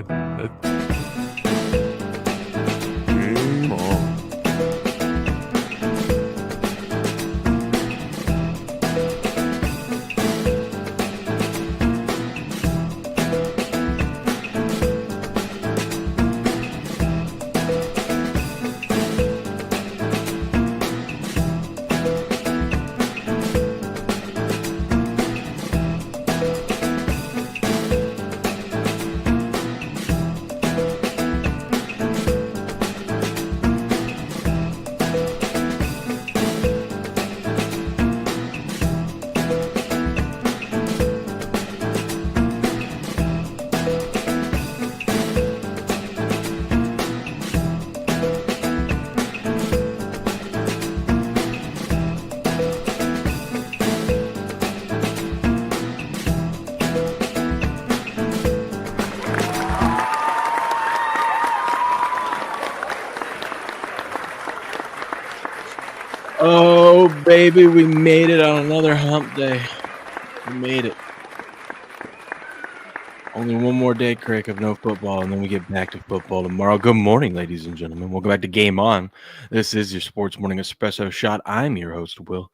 man. Game on. Oh, baby, we made it on another hump day. We made it. Only one more day, Crick, of no football, and then we get back to football tomorrow. Good morning, ladies and gentlemen. Welcome back to Game On. This is your Sports Morning Espresso Shot. I'm your host, Will,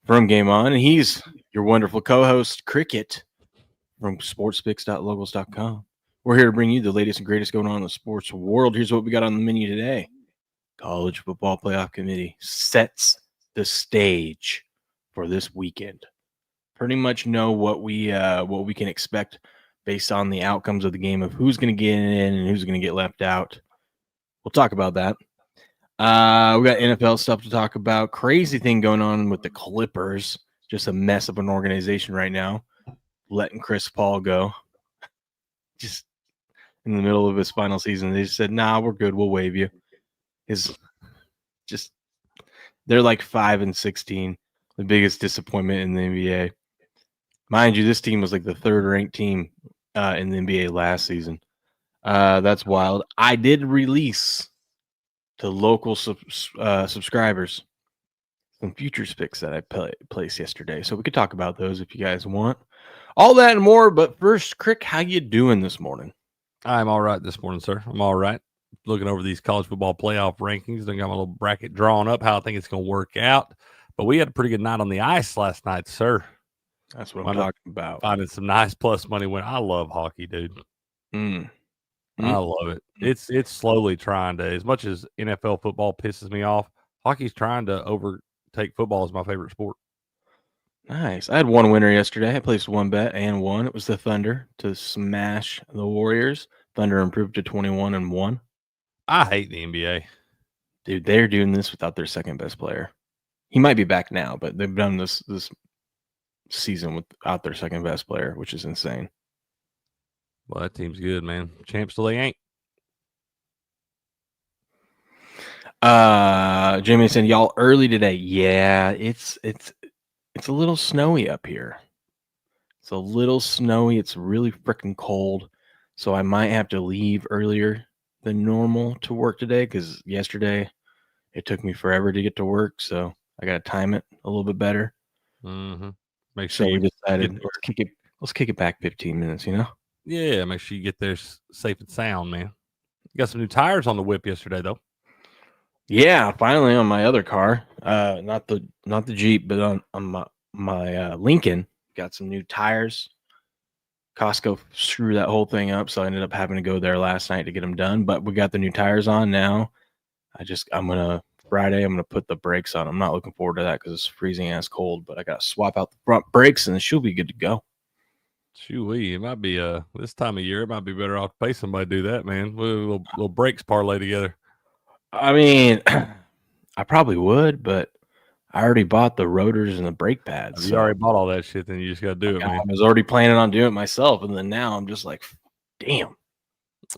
from Game On, and he's your wonderful co-host, Cricket, from sportspicks.locals.com. We're here to bring you the latest and greatest going on in the sports world. Here's what we got on the menu today. College Football Playoff Committee sets the stage for this weekend. Pretty much know what we can expect based on the outcomes of the game of who's going to get in and who's going to get left out. We'll talk about that. We got NFL stuff to talk about. Crazy thing going on with the Clippers. Just a mess of an organization right now. Letting Chris Paul go. Just in the middle of his final season. They just said, nah, we're good. We'll waive you. They're like 5-16, the biggest disappointment in the NBA. Mind you, this team was like the third-ranked team in the NBA last season. That's wild. I did release to local subscribers some futures picks that I placed yesterday, so we could talk about those if you guys want. All that and more, but first, Crick, how you doing this morning? I'm all right this morning, sir. I'm all right. Looking over these college football playoff rankings. I got my little bracket drawn up, how I think it's going to work out. But we had a pretty good night on the ice last night, sir. That's what I'm talking about. Finding some nice plus money win. I love hockey, dude. I love it. It's slowly trying to, as much as NFL football pisses me off, hockey's trying to overtake football as my favorite sport. Nice. I had one winner yesterday. I placed one bet and won. It was the Thunder to smash the Warriors. Thunder improved to 21-1. I hate the NBA. Dude, they're doing this without their second best player. He might be back now, but they've done this season without their second best player, which is insane. Well, that team's good, man. Champs till they ain't. Jamie said, y'all early today. Yeah, it's a little snowy up here. It's a little snowy. It's really freaking cold. So I might have to leave earlier than normal to work today because yesterday it took me forever to get to work. So I got to time it a little bit better. Mm-hmm. Make sure we decided let's kick it back 15 minutes, you know? Yeah, make sure you get there safe and sound, man. You got some new tires on the whip yesterday, though. Yeah, finally on my other car. Not the Jeep, but on my Lincoln, got some new tires. Costco screwed that whole thing up, so I ended up having to go there last night to get them done. But we got the new tires on now. Friday I'm gonna put the brakes on. I'm not looking forward to that because it's freezing ass cold. But I gotta swap out the front brakes and she'll be good to go. Shoo-wee, it might be this time of year. It might be better off to pay somebody to do that, man. Little brakes parlay together. I mean, I probably would, but I already bought the rotors and the brake pads. You already bought all that shit, then you just got to do it, man. I was already planning on doing it myself, and then now I'm just like, damn.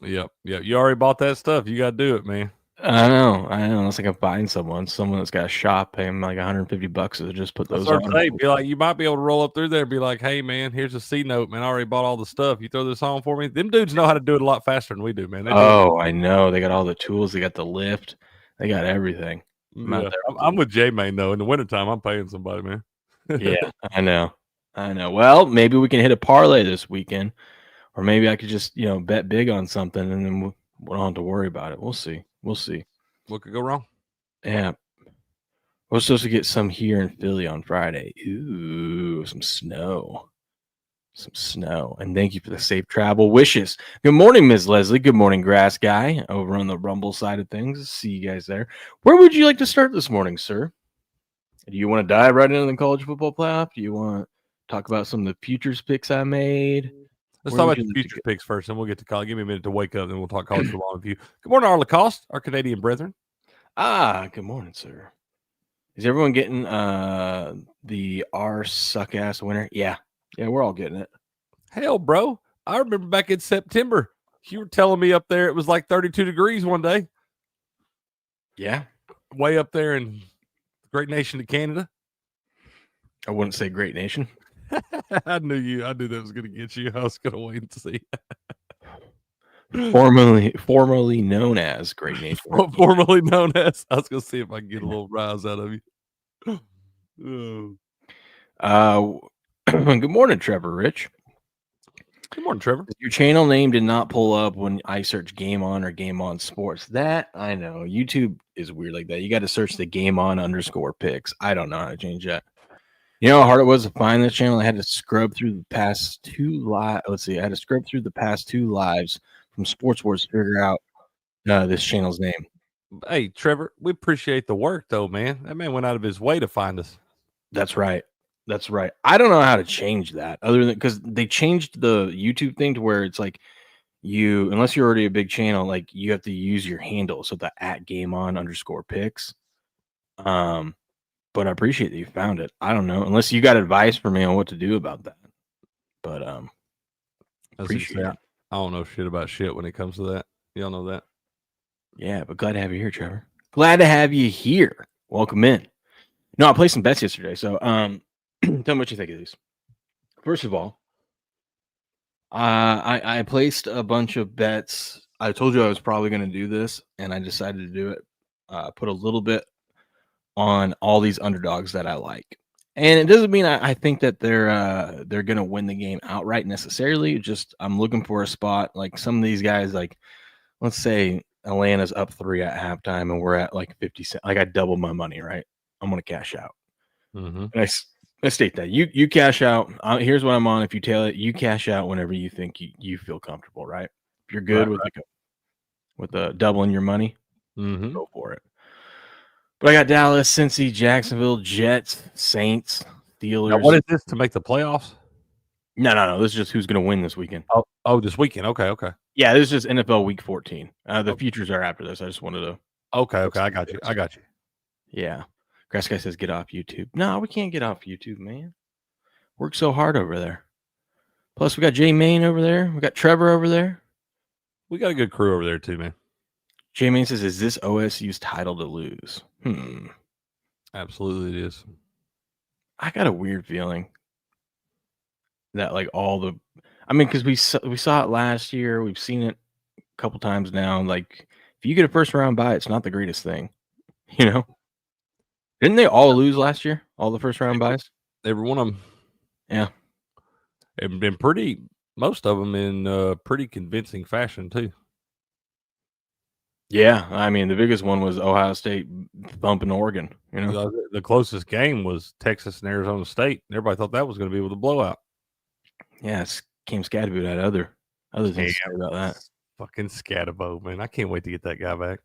Yep. You already bought that stuff. You got to do it, man. I know. It's like I'm buying someone that's got a shop, pay him like $150 to just put those on. Be like, you might be able to roll up through there and be like, hey, man, here's a C note, man. I already bought all the stuff. You throw this on for me? Them dudes know how to do it a lot faster than we do, man. I know. They got all the tools. They got the lift. They got everything. Yeah. I'm with J-Man, though. In the wintertime, I'm paying somebody, man. Yeah, I know. Well, maybe we can hit a parlay this weekend Or maybe I could just, bet big on something and then we don't have to worry about it. We'll see. What could go wrong? Yeah. We're supposed to get some here in Philly on Friday. Ooh, some snow. And thank you for the safe travel wishes. Good morning, Ms. Leslie. Good morning, Grass Guy, over on the Rumble side of things. See you guys there. Where would you like to start this morning, sir? Do you want to dive right into the college football playoff? Do you want to talk about some of the futures picks I made? Let's talk about the futures picks first, and we'll get to college. Give me a minute to wake up, and we'll talk college football with you. Good morning, our Lacoste, our Canadian brethren. Good morning, sir. Is everyone getting the R suck ass winner? Yeah, we're all getting it. Hell, bro, I remember back in September, you were telling me up there it was like 32 degrees one day. Yeah, way up there in the great nation of Canada. I wouldn't say great nation. I knew that was going to get you. I was going to wait and see. Formerly known as Great Nation. Formerly known as. I was going to see if I can get a little rise out of you. Good morning, Trevor Rich. Good morning, Trevor. Your channel name did not pull up when I searched Game On or Game On Sports. That I know. YouTube is weird like that. You got to search the Game On _picks. I don't know how to change that. You know how hard it was to find this channel? I had to scrub through the past two lives. Let's see. I had to scrub through the past two lives from Sports Wars to figure out this channel's name. Hey, Trevor, we appreciate the work, though, man. That man went out of his way to find us. That's right. I don't know how to change that other than because they changed the YouTube thing to where it's like unless you're already a big channel, like you have to use your handle. So the @GameOn_picks. But I appreciate that you found it. I don't know, unless you got advice for me on what to do about that. But appreciate it. I don't know shit about shit when it comes to that. Y'all know that. Yeah, but glad to have you here, Trevor. Glad to have you here. Welcome in. No, I played some bets yesterday. So tell me what you think of these. First of all, I placed a bunch of bets. I told you I was probably going to do this, and I decided to do it. Put a little bit on all these underdogs that I like. And it doesn't mean I think that they're going to win the game outright necessarily. Just I'm looking for a spot. Like some of these guys, like let's say Atlanta's up 3 at halftime and we're at like 50 cents. Like I doubled my money, right? I'm going to cash out. Mm-hmm. And I state that you cash out. Here's what I'm on. If you tail it, you cash out whenever you think you feel comfortable, right? If you're good with doubling your money, go for it. But I got Dallas, Cincy, Jacksonville, Jets, Saints, Steelers. Now, what is this to make the playoffs? No. This is just who's going to win this weekend. Oh, this weekend. Okay. Yeah, this is just NFL Week 14. The futures are after this. I just wanted to. Okay. I got you. Yeah. Grass Guy says get off YouTube. No, we can't get off YouTube, man. Work so hard over there. Plus, we got Jay Main over there. We got Trevor over there. We got a good crew over there too, man. Jay Main says, is this OSU's title to lose? Absolutely it is. I got a weird feeling that like because we saw it last year. We've seen it a couple times now. Like if you get a first round bye, it's not the greatest thing, you know? Didn't they all lose last year? All the first round buys? Every one of them. Yeah. And been most of them in pretty convincing fashion too. Yeah, I mean the biggest one was Ohio State bumping Oregon. You know, the closest game was Texas and Arizona State. Everybody thought that was going to be with a blowout. Yeah, Cam Scadaboo had other things to say about that. Fucking Scadabo, man! I can't wait to get that guy back.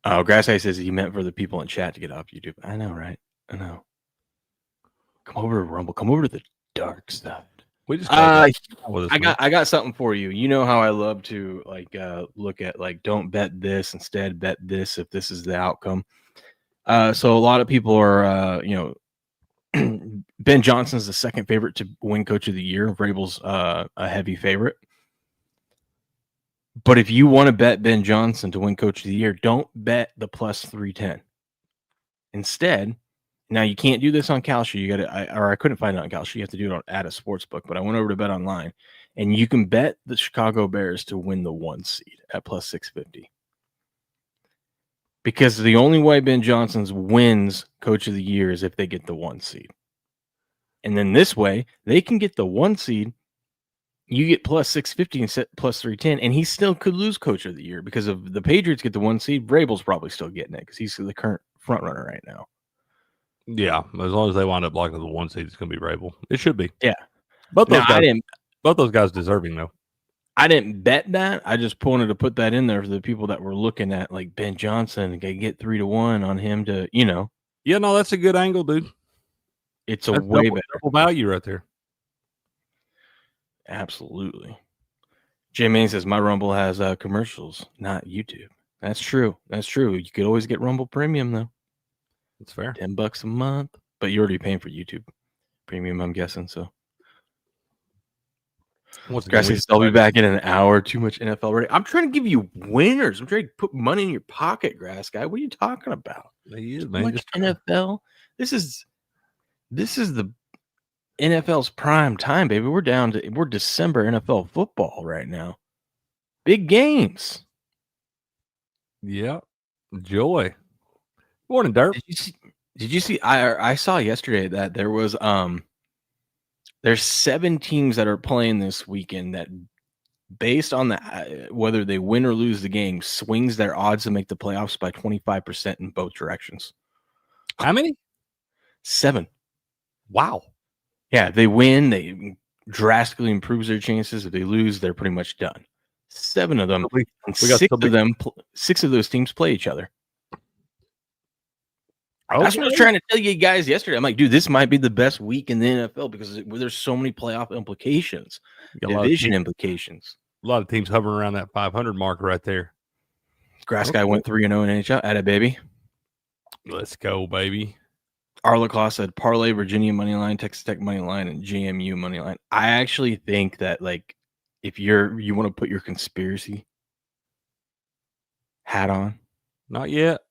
Oh, Grass Guy says he meant for the people in chat to get off YouTube. I know, right? I know. Come over to Rumble. Come over to the dark side. We just I got something for you. You know how I love to look at don't bet this, instead bet this if this is the outcome. So a lot of people are Ben Johnson's the second favorite to win Coach of the Year. Vrabel's a heavy favorite. But if you want to bet Ben Johnson to win Coach of the Year, don't bet the plus 310. Instead, now you can't do this on Kalshi. You got to, I couldn't find it on Kalshi. You have to do it at a sports book. But I went over to Bet Online, and you can bet the Chicago Bears to win the 1 seed at plus 650. Because the only way Ben Johnson's wins Coach of the Year is if they get the 1 seed. And then this way, they can get the 1 seed you get plus 650 and plus 310, and he still could lose Coach of the Year because of the Patriots get the 1 seed. Vrabel's probably still getting it because he's the current front runner right now. Yeah, as long as they wind up blocking the 1 seed, it's going to be Vrabel. It should be. Yeah. Both those guys deserving, though. I didn't bet that. I just wanted to put that in there for the people that were looking at like Ben Johnson and get 3-1 on him to, Yeah, no, that's a good angle, dude. It's a way better value right there. Absolutely. Jay Main says my Rumble has commercials, not YouTube. That's true. That's true. You could always get Rumble Premium though. That's fair. $10 a month, but you're already paying for YouTube Premium, I'm guessing. So. I'll be back in an hour. Too much NFL already. I'm trying to give you winners. I'm trying to put money in your pocket, Grass Guy. What are you talking about? He is, man. Much NFL. This is the NFL's prime time, baby. We're December NFL football right now. Big games. Yeah. Joy. Morning, Derp. Did you see? I saw yesterday that there was there's 7 teams that are playing this weekend that, based on whether they win or lose the game, swings their odds to make the playoffs by 25% in both directions. How many? 7. Wow. Yeah, they win, they drastically improves their chances. If they lose, they're pretty much done. 7 of them. Six of those teams play each other. Okay. That's what I was trying to tell you guys yesterday. I'm like, dude, this might be the best week in the NFL because there's so many playoff implications, division implications. A lot of teams hovering around that 500 mark right there. Grass Guy went 3-0 in NHL. At it, baby. Let's go, baby. Arla Claus said parlay Virginia money line, Texas Tech money line, and JMU money line. I actually think that, like, if you want to put your conspiracy hat on, not yet.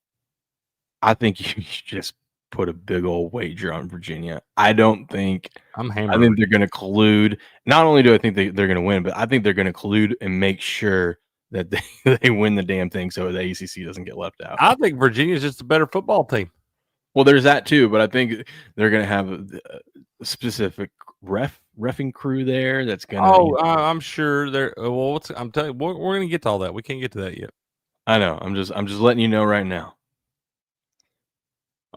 I think you should just put a big old wager on Virginia. I don't think I'm hammered. I think they're going to collude. Not only do I think they're going to win, but I think they're going to collude and make sure that they win the damn thing so the ACC doesn't get left out. I think Virginia's just a better football team. Well, there's that too, but I think they're going to have a specific reffing crew there that's going to. I'm sure they're. Well, I'm telling you, we're going to get to all that. We can't get to that yet. I know. I'm just letting you know right now.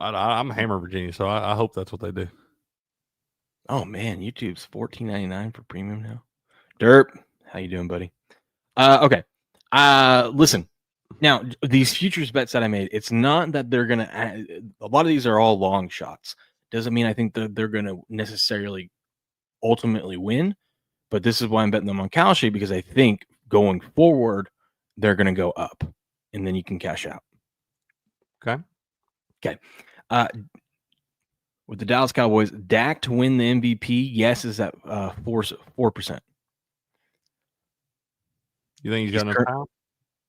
I'm hammer Virginia, so I hope that's what they do. Oh man, YouTube's $14.99 for premium now. Derp, how you doing, buddy? Okay. Listen. Now, these futures bets that I made, it's not that they're gonna. A lot of these are all long shots. Doesn't mean I think that they're gonna necessarily ultimately win, but this is why I'm betting them on Kalshi, because I think going forward they're gonna go up, and then you can cash out. Okay. With the Dallas Cowboys, Dak to win the MVP, yes, is at 4%. You think he's got enough time?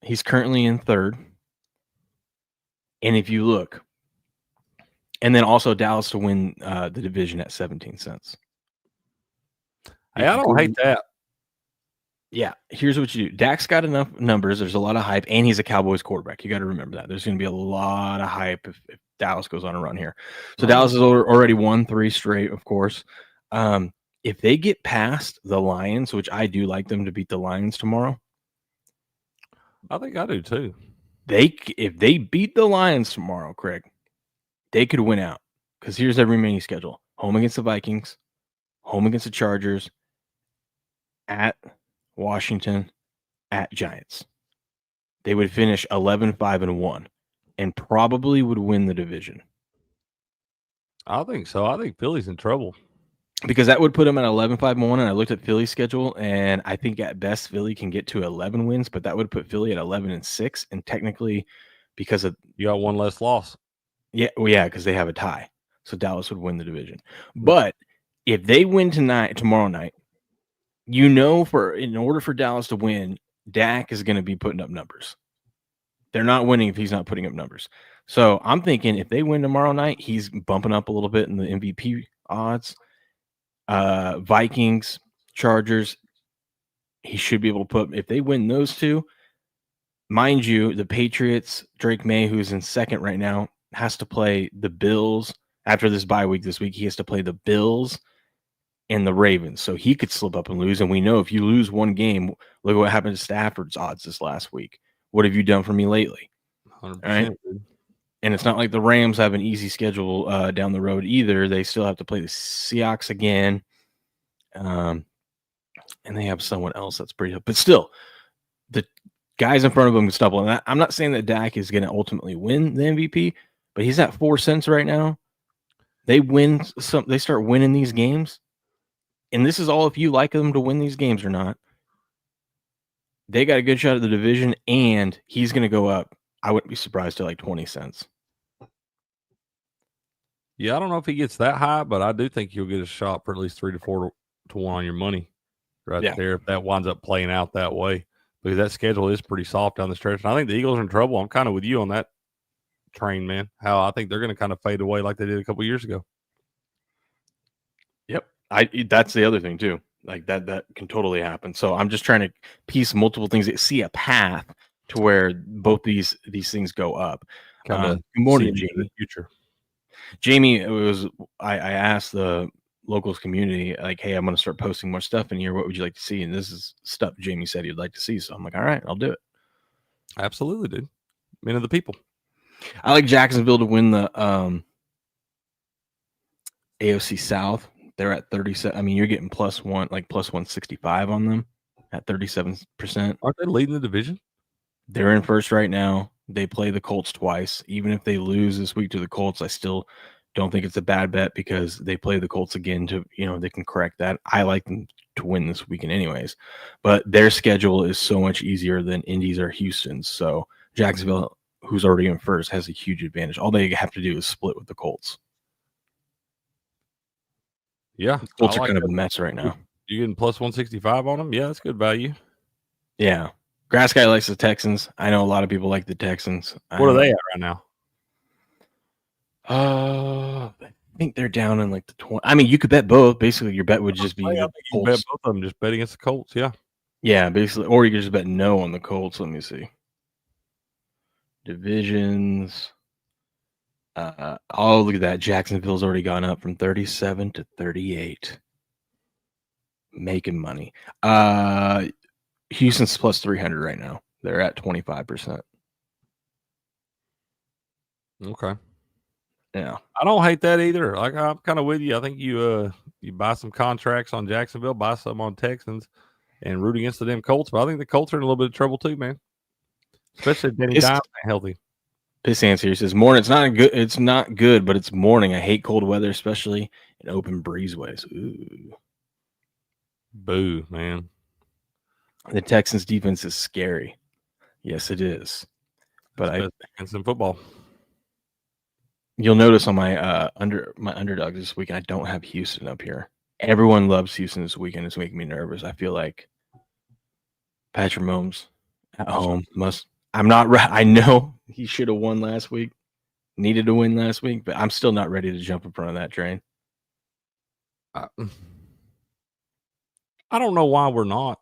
He's currently in 3rd. And if you look, and then also Dallas to win the division at 17 cents. Hey, I don't hate that. Yeah, here's what you do. Dak's got enough numbers. There's a lot of hype, and he's a Cowboys quarterback. You got to remember that. There's going to be a lot of hype if Dallas goes on a run here. So Dallas has already won 3 straight, of course. If they get past the Lions, which I do like them to beat the Lions tomorrow. I think I do too. If they beat the Lions tomorrow, Craig, they could win out. Because here's their remaining schedule. Home against the Vikings, home against the Chargers, at Washington, at Giants. They would finish 11-5-1 and probably would win the division. I think so. I think Philly's in trouble. Because that would put them at 11-5-1, and I looked at Philly's schedule, and I think at best Philly can get to 11 wins, but that would put Philly at 11-6, and technically because of you got one less loss. Yeah, well, yeah, because they have a tie, so Dallas would win the division. But if they win tomorrow night, in order for Dallas to win, Dak is going to be putting up numbers. They're not winning if he's not putting up numbers. So I'm thinking if they win tomorrow night, he's bumping up a little bit in the MVP odds. Vikings, Chargers, he should be able to put. If they win those 2, mind you, the Patriots, Drake May, who's in 2nd right now, has to play the Bills after this bye week. This week he has to play the Bills and the Ravens. So he could slip up and lose. And we know if you lose one game, look at what happened to Stafford's odds this last week. What have you done for me lately? 100%. Right? And it's not like the Rams have an easy schedule down the road either. They still have to play the Seahawks again. And they have someone else that's pretty tough. But still, the guys in front of them can stumble. And I'm not saying that Dak is going to ultimately win the MVP, but he's at 4 cents right now. They start winning these games. And this is all if you like them to win these games or not. They got a good shot at the division, and he's going to go up. I wouldn't be surprised to like 20 cents. Yeah, I don't know if he gets that high, but I do think you'll get a shot for at least 3 to 4 to 1 on your money there if that winds up playing out that way. Because that schedule is pretty soft down the stretch. And I think the Eagles are in trouble. I'm kind of with you on that train, man. How I think they're going to kind of fade away like they did a couple years ago. Yep. That's the other thing too. Like that can totally happen. So I'm just trying to piece multiple things that see a path to where both these things go up. Good morning, Jamie. Future. Jamie, I asked the locals community, like, hey, I'm going to start posting more stuff in here. What would you like to see? And this is stuff Jamie said he'd like to see. So I'm like, all right, I'll do it. Absolutely, dude. Men of the people. I like Jacksonville to win the AFC South. They're at 37. I mean, you're getting plus 165 on them at 37%. Aren't they leading the division? They're in first right now. They play the Colts twice. Even if they lose this week to the Colts, I still don't think it's a bad bet because they play the Colts again to, they can correct that. I like them to win this weekend anyways, but their schedule is so much easier than Indy's or Houston's. So Jacksonville, who's already in first, has a huge advantage. All they have to do is split with the Colts. Yeah. The Colts are kind of a mess right now. You getting plus 165 on them? Yeah, that's good value. Yeah. Grass Guy likes the Texans. I know a lot of people like the Texans. What are they at right now? I think they're down in like the 20. I mean, you could bet both. Basically, your bet would just be you bet both of them. Just bet against the Colts. Yeah. Yeah, basically. Or you could just bet no on the Colts. Let me see. Divisions. Oh, look at that. Jacksonville's already gone up from 37 to 38. Making money. Houston's plus 300 right now. They're at 25%. Okay. Yeah. I don't hate that either. Like, I'm kind of with you. I think you buy some contracts on Jacksonville, buy some on Texans, and root against the damn Colts. But I think the Colts are in a little bit of trouble too, man. Especially if Danny Dimes ain't healthy. Piss Hands here says, morning. It's not good, but it's morning. I hate cold weather, especially in open breezeways. Ooh. Boo, man. The Texans defense is scary. Yes, it is. But and some football. You'll notice on my underdogs this weekend, I don't have Houston up here. Everyone loves Houston this weekend. It's making me nervous. I feel like Patrick Mahomes at home must. I'm not. I know he should have won last week. Needed to win last week, but I'm still not ready to jump in front of that train. I don't know why we're not.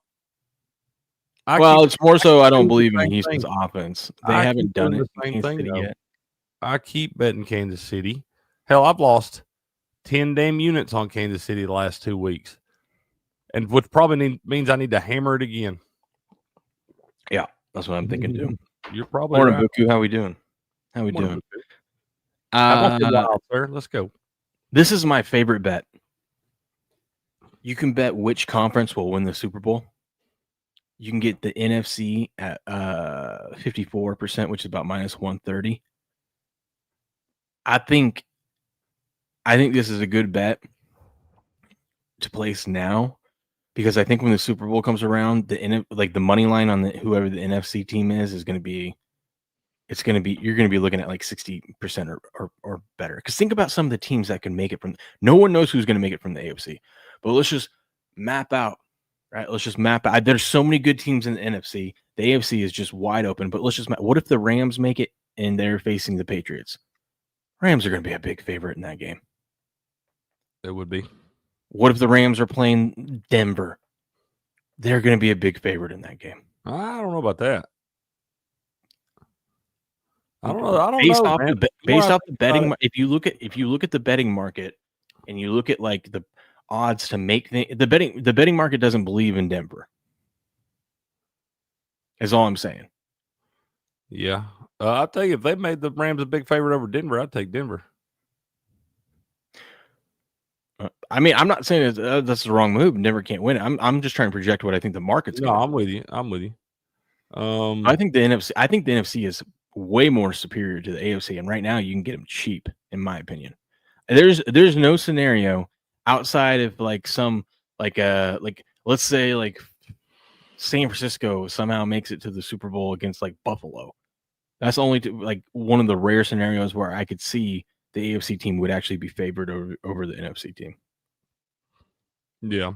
It's more so I don't believe in Houston's offense. They haven't done it the same thing yet. I keep betting Kansas City. Hell, I've lost 10 damn units on Kansas City the last 2 weeks. And which probably means I need to hammer it again. Yeah, that's what I'm thinking too. You're probably Morning, right. Buku. How we doing? How about the Wild, sir? Let's go. This is my favorite bet. You can bet which conference will win the Super Bowl. You can get the NFC at 54%, which is about minus 130. I think this is a good bet to place now because I think when the Super Bowl comes around, the money line on whoever the NFC team is going to be, you're going to be looking at like 60% or better. Because think about some of the teams that can make it from. No one knows who's going to make it from the AFC, but let's just map out. Right, let's just map out. There's so many good teams in the NFC. The AFC is just wide open. But let's just what if the Rams make it and they're facing the Patriots? Rams are going to be a big favorite in that game. It would be. What if the Rams are playing Denver? They're going to be a big favorite in that game. I don't know about that. I don't know. Based off the betting, if you look at the betting market and you look at like odds to make the betting market doesn't believe in Denver. Is all I'm saying. Yeah. I think if they made the Rams a big favorite over Denver, I'd take Denver. I mean, I'm not saying that's the wrong move. Denver can't win it. I'm just trying to project what I think the market's going to do. I'm with you. I'm with you. I think the NFC is way more superior to the AFC, and right now you can get them cheap, in my opinion. There's no scenario outside of like some like let's say like San Francisco somehow makes it to the Super Bowl against like Buffalo. That's only like one of the rare scenarios where I could see the AFC team would actually be favored over the NFC team. Yeah,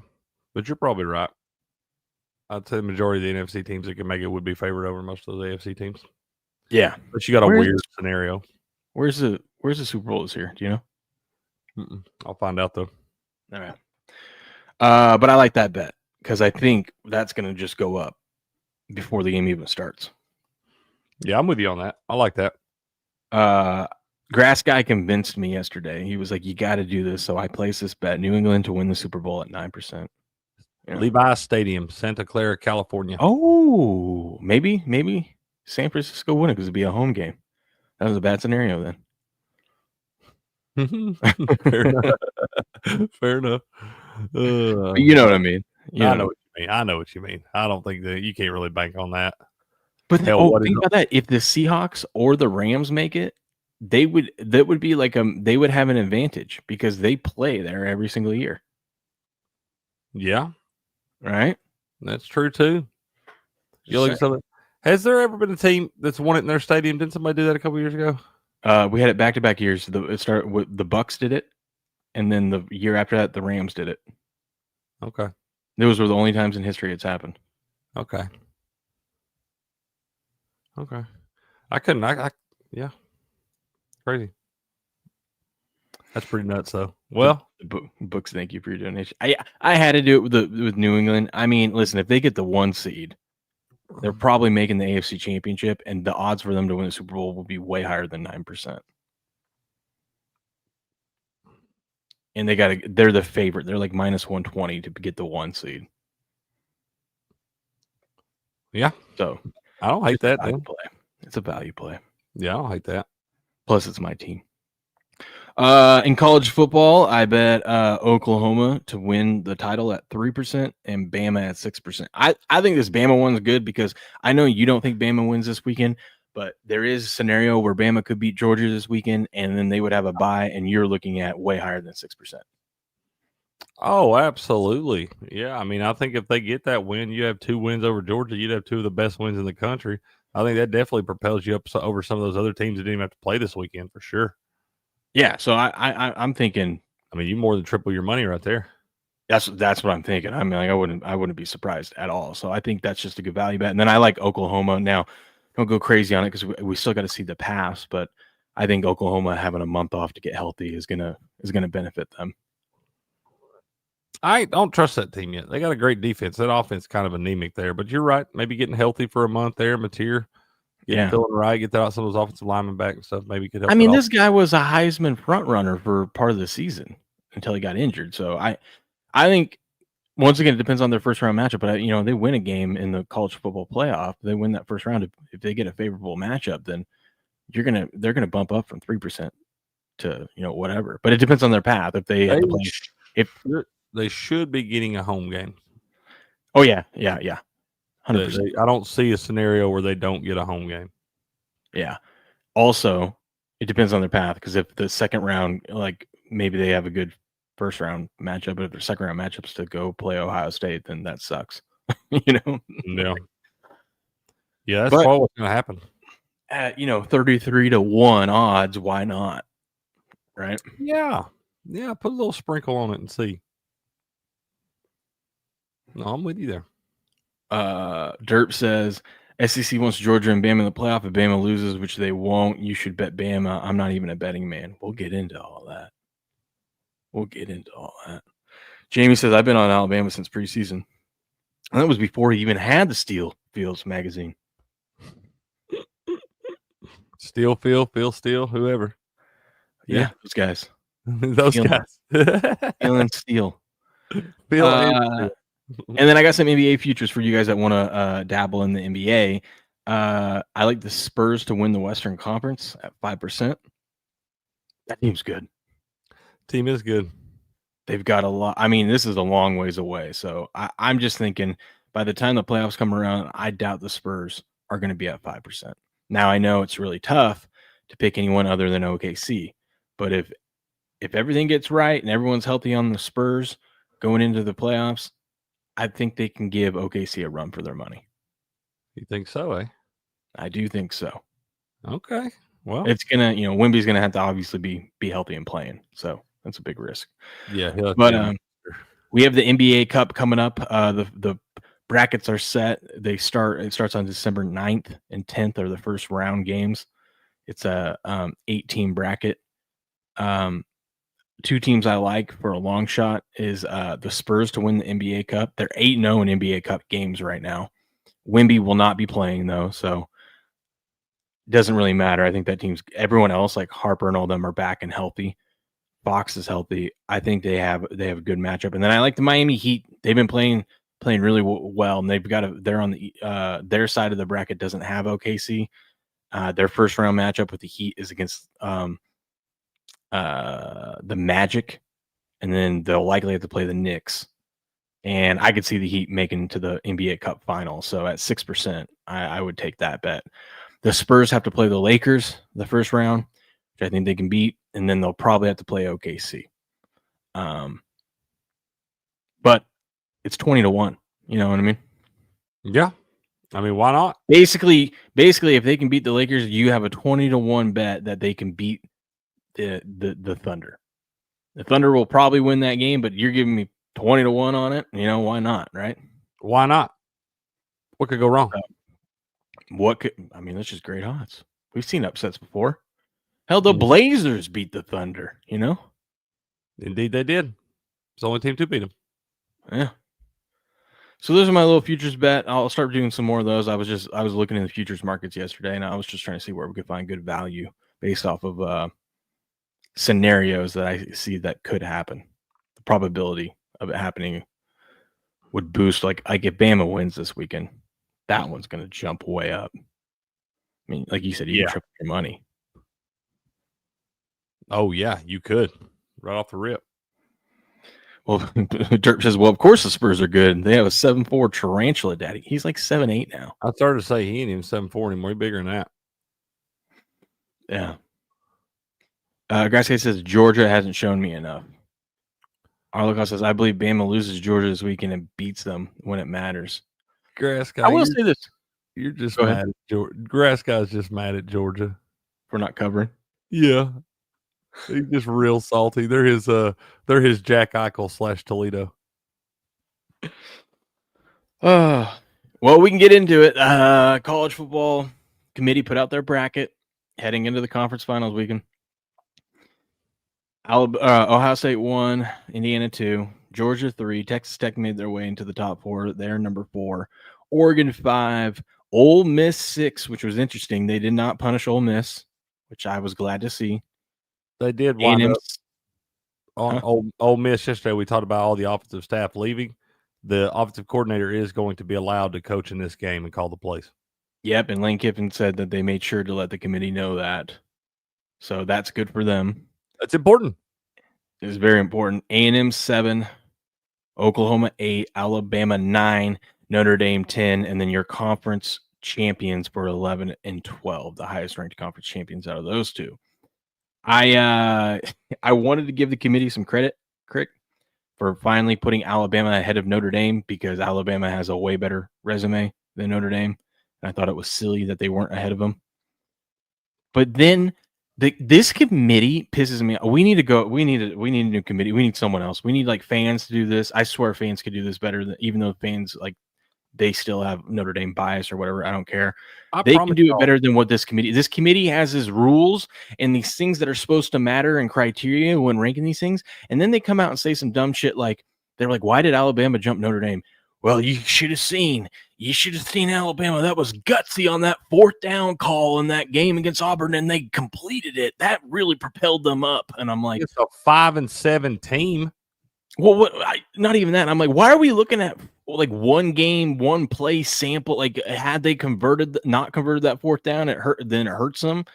but you're probably right. I'd say the majority of the NFC teams that can make it would be favored over most of the AFC teams. Yeah, but you got a weird scenario. Where's the Super Bowl this year? Do you know? I'll find out though. All right. But I like that bet because I think that's going to just go up before the game even starts. Yeah, I'm with you on that. I like that. Grass Guy convinced me yesterday. He was like, "You got to do this." So I placed this bet: New England to win the Super Bowl at 9%. Yeah. Levi's Stadium, Santa Clara, California. Oh, maybe San Francisco win it because it'd be a home game. That was a bad scenario then. Fair enough. Fair enough. You know what I mean. I know what you mean. I know what you mean. I don't think that you can't really bank on that. But think about that. If the Seahawks or the Rams make it, that would be like they would have an advantage because they play there every single year. Yeah. Right? That's true too. You look at something. Has there ever been a team that's won it in their stadium? Didn't somebody do that a couple years ago? We had it back-to-back years. It started with the Bucks did it, and then the year after that, the Rams did it. Okay. Those were the only times in history it's happened. Okay. I couldn't. Yeah. Crazy. That's pretty nuts, though. Well, Books, thank you for your donation. I had to do it with New England. I mean, listen, if they get the 1 seed, they're probably making the AFC Championship, and the odds for them to win the Super Bowl will be way higher than 9%. And they're the favorite. They're like minus 120 to get the 1 seed. Yeah. So I don't hate that. It's a value play. Yeah, I don't hate that. Plus, it's my team. In college football, I bet Oklahoma to win the title at 3% and Bama at 6%. I think this Bama one's good because I know you don't think Bama wins this weekend, but there is a scenario where Bama could beat Georgia this weekend, and then they would have a bye, and you're looking at way higher than 6%. Oh, absolutely. Yeah, I mean, I think if they get that win, you have 2 wins over Georgia. You'd have 2 of the best wins in the country. I think that definitely propels you up over some of those other teams that didn't even have to play this weekend for sure. Yeah, so I'm thinking. I mean, you more than triple your money right there. That's what I'm thinking. I mean, like, I wouldn't be surprised at all. So I think that's just a good value bet. And then I like Oklahoma. Now, don't go crazy on it because we still got to see the pass. But I think Oklahoma having a month off to get healthy is gonna benefit them. I don't trust that team yet. They got a great defense. That offense is kind of anemic there. But you're right. Maybe getting healthy for a month there, Mateer. Feeling right, get out some of those offensive linemen back and stuff. Maybe could help. I mean, this guy was a Heisman front runner for part of the season until he got injured. So I think once again it depends on their first round matchup. But they win a game in the college football playoff. They win that first round. If they get a favorable matchup, then they're gonna bump up from 3% to whatever. But it depends on their path. If they have to play, they should be getting a home game. Oh yeah. 100%. I don't see a scenario where they don't get a home game. Yeah. Also, it depends on their path because if the second round, like maybe they have a good first round matchup, but if their second round matchups to go play Ohio State, then that sucks. Yeah. Yeah, that's probably what's going to happen. At 33-1 odds, why not? Right? Yeah. Put a little sprinkle on it and see. No, I'm with you there. Derp says SEC wants Georgia and Bama in the playoff. If Bama loses, which they won't, you should bet Bama. I'm not even a betting man. We'll get into all that. Jamie says I've been on Alabama since preseason. And that was before he even had the Steel Fields magazine. Steel, Phil Steel, whoever. Yeah, those guys. Those guys. Steel and Steel. Phil and then I got some NBA futures for you guys that want to dabble in the NBA. I like the Spurs to win the Western Conference at 5%. That team's good. Team is good. They've got a lot. I mean, this is a long ways away. So I'm just thinking by the time the playoffs come around, I doubt the Spurs are going to be at 5%. Now, I know it's really tough to pick anyone other than OKC. But if everything gets right and everyone's healthy on the Spurs going into the playoffs, I think they can give OKC a run for their money. You think so, eh? I do think so. Okay. Well, it's gonna, Wemby's gonna have to obviously be healthy and playing, so that's a big risk. Yeah, but we have the NBA Cup coming up. The brackets are set. It starts on December 9th and 10th are the first round games. It's a 8-team bracket. Two teams I like for a long shot is the Spurs to win the NBA Cup. They're 8-0 in NBA Cup games right now. Wemby will not be playing though, so it doesn't really matter. I think that everyone else like Harper and all them are back and healthy. Fox is healthy. I think they have a good matchup. And then I like the Miami Heat. They've been playing really well, and they're on the their side of the bracket doesn't have OKC. Their first round matchup with the Heat is against the Magic, and then they'll likely have to play the Knicks. And I could see the Heat making to the NBA Cup final. So at 6%, I would take that bet. The Spurs have to play the Lakers the first round, which I think they can beat, and then they'll probably have to play OKC. But it's 20-1. You know what I mean? Yeah. I mean, why not? Basically, if they can beat the Lakers, you have a 20-1 bet that they can beat the Thunder. The Thunder will probably win that game, but you're giving me 20-1 on it. Why not? Right? Why not? What could go wrong? That's just great odds. We've seen upsets before. Hell, the Blazers beat the Thunder, Indeed, they did. It's the only team to beat them. Yeah. So those are my little futures bet. I'll start doing some more of those. I was looking in the futures markets yesterday, and I was just trying to see where we could find good value based off of scenarios that I see that could happen. The probability of it happening would boost. Like if Bama wins this weekend, that one's going to jump way up. I mean, like you said, you can triple your money. Oh, yeah, you could. Right off the rip. Well, Derp says, well, of course the Spurs are good. They have a 7'4" tarantula daddy. He's like 7'8" now. I started to say he ain't even 7'4" anymore. He's bigger than that. Yeah. Guys says, Georgia hasn't shown me enough. Arlock says, I believe Bama loses Georgia this weekend and beats them when it matters. Grass guy, I will say this. You're just mad at Georgia. Grass guy's just mad at Georgia for not covering. Yeah. He's just real salty. They're his Jack Eichel / Toledo. Well, we can get into it. College football committee put out their bracket heading into the conference finals weekend. Ohio State 1, Indiana 2, Georgia 3, Texas Tech made their way into the top 4. They're number 4. Oregon 5, Ole Miss 6, which was interesting. They did not punish Ole Miss, which I was glad to see. They did wind up on Ole Miss yesterday. We talked about all the offensive staff leaving. The offensive coordinator is going to be allowed to coach in this game and call the plays. Yep, and Lane Kiffin said that they made sure to let the committee know that. So that's good for them. That's important. It's very important. A&M 7, Oklahoma 8, Alabama 9, Notre Dame 10, and then your conference champions for 11 and 12, the highest ranked conference champions out of those two. I wanted to give the committee some credit, Crick, for finally putting Alabama ahead of Notre Dame because Alabama has a way better resume than Notre Dame. And I thought it was silly that they weren't ahead of them. But then this committee pisses me off. We need a new committee. We need someone else. We need like fans to do this. I swear fans could do this better than, even though fans like they still have Notre Dame bias or whatever. I don't care. They can do it better than what this committee has his rules and these things that are supposed to matter and criteria when ranking these things. And then they come out and say some dumb shit like, they're like, why did Alabama jump Notre Dame? Well, you should have seen Alabama. That was gutsy on that 4th down call in that game against Auburn, and they completed it. That really propelled them up. And I'm like, it's a 5-7 team. Well, not even that. I'm like, why are we looking at like one game, one play sample? Like, had they not converted that fourth down, it hurts them.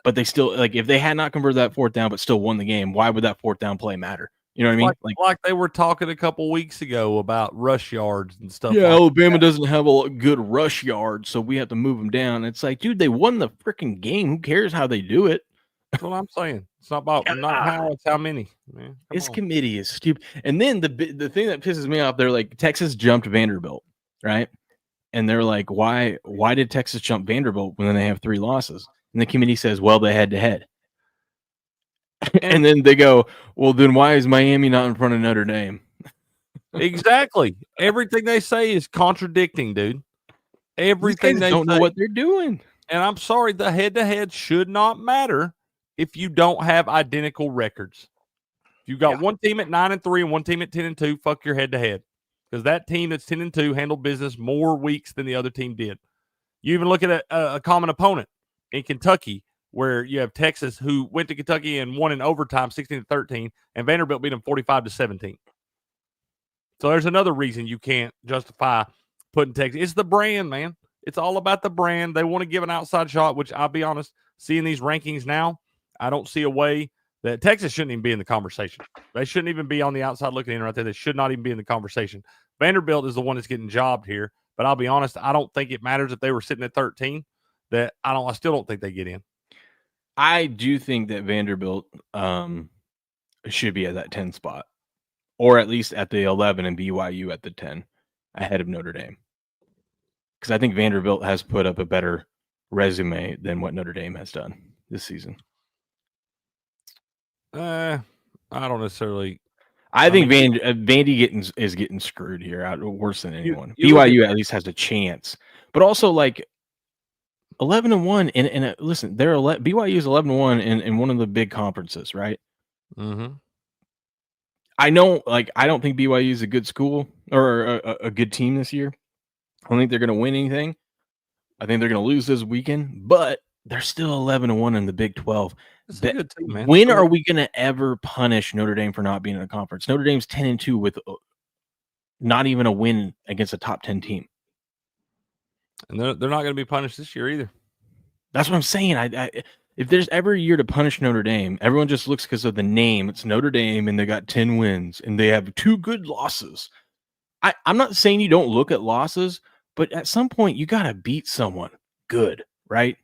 But they still, like, if they had not converted that fourth down, but still won the game, why would that fourth down play matter? You know what I mean? Like they were talking a couple weeks ago about rush yards and stuff. Yeah, like Alabama doesn't have a good rush yard, so we have to move them down. It's like, dude, they won the freaking game. Who cares how they do it? That's what I'm saying. It's not about not how, it's how many. Man, this committee is stupid. And then the thing that pisses me off, they're like, Texas jumped Vanderbilt, right? And they're like, why did Texas jump Vanderbilt when they have 3 losses? And the committee says, well, they head to head. And then they go, well, then why is Miami not in front of Notre Dame? Exactly. Everything they say is contradicting, dude. Everything they don't know what they're doing. And I'm sorry, the head-to-head should not matter if you don't have identical records. If you've got one team at 9-3 and one team at 10-2, fuck your head-to-head. Because that team that's 10-2 handled business more weeks than the other team did. You even look at a common opponent in Kentucky, where you have Texas, who went to Kentucky and won in overtime 16-13, and Vanderbilt beat them 45-17. So there's another reason you can't justify putting Texas. It's the brand, man. It's all about the brand. They want to give an outside shot, which I'll be honest, seeing these rankings now, I don't see a way that Texas shouldn't even be in the conversation. They shouldn't even be on the outside looking in right there. They should not even be in the conversation. Vanderbilt is the one that's getting jobbed here. But I'll be honest, I don't think it matters if they were sitting at 13. I still don't think they get in. I do think that Vanderbilt should be at that 10 spot, or at least at the 11 and BYU at the 10 ahead of Notre Dame. Because I think Vanderbilt has put up a better resume than what Notre Dame has done this season. I don't necessarily. I think Vandy is getting screwed here, worse than anyone. BYU at least has a chance, but also like 11-1, and listen, BYU is 11-1 in one of the big conferences, right? Mm-hmm. I don't think BYU is a good school or a good team this year. I don't think they're going to win anything. I think they're going to lose this weekend, but they're still 11-1 in the Big 12. That's a good team, man. When are we going to ever punish Notre Dame for not being in a conference? Notre Dame's 10-2 with not even a win against a top 10 team. And they're not going to be punished this year either. That's what I'm saying. If there's ever a year to punish Notre Dame, everyone just looks because of the name. It's Notre Dame, and they got 10 wins, and they have 2 good losses. I'm not saying you don't look at losses, but at some point you got to beat someone good, right?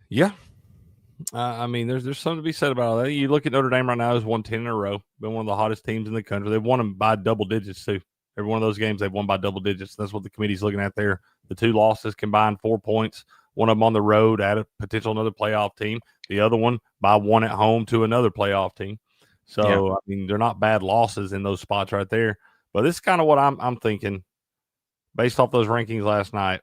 Yeah. I mean, there's something to be said about all that. You look at Notre Dame right now, has won 10 in a row, been one of the hottest teams in the country. They've won them by double digits, too. Every one of those games, they've won by double digits. That's what the committee's looking at there. The 2 losses combined 4 points. One of them on the road at a potential another playoff team. The other one by 1 at home to another playoff team. So, yeah. I mean, they're not bad losses in those spots right there. But this is kind of what I'm thinking based off those rankings last night.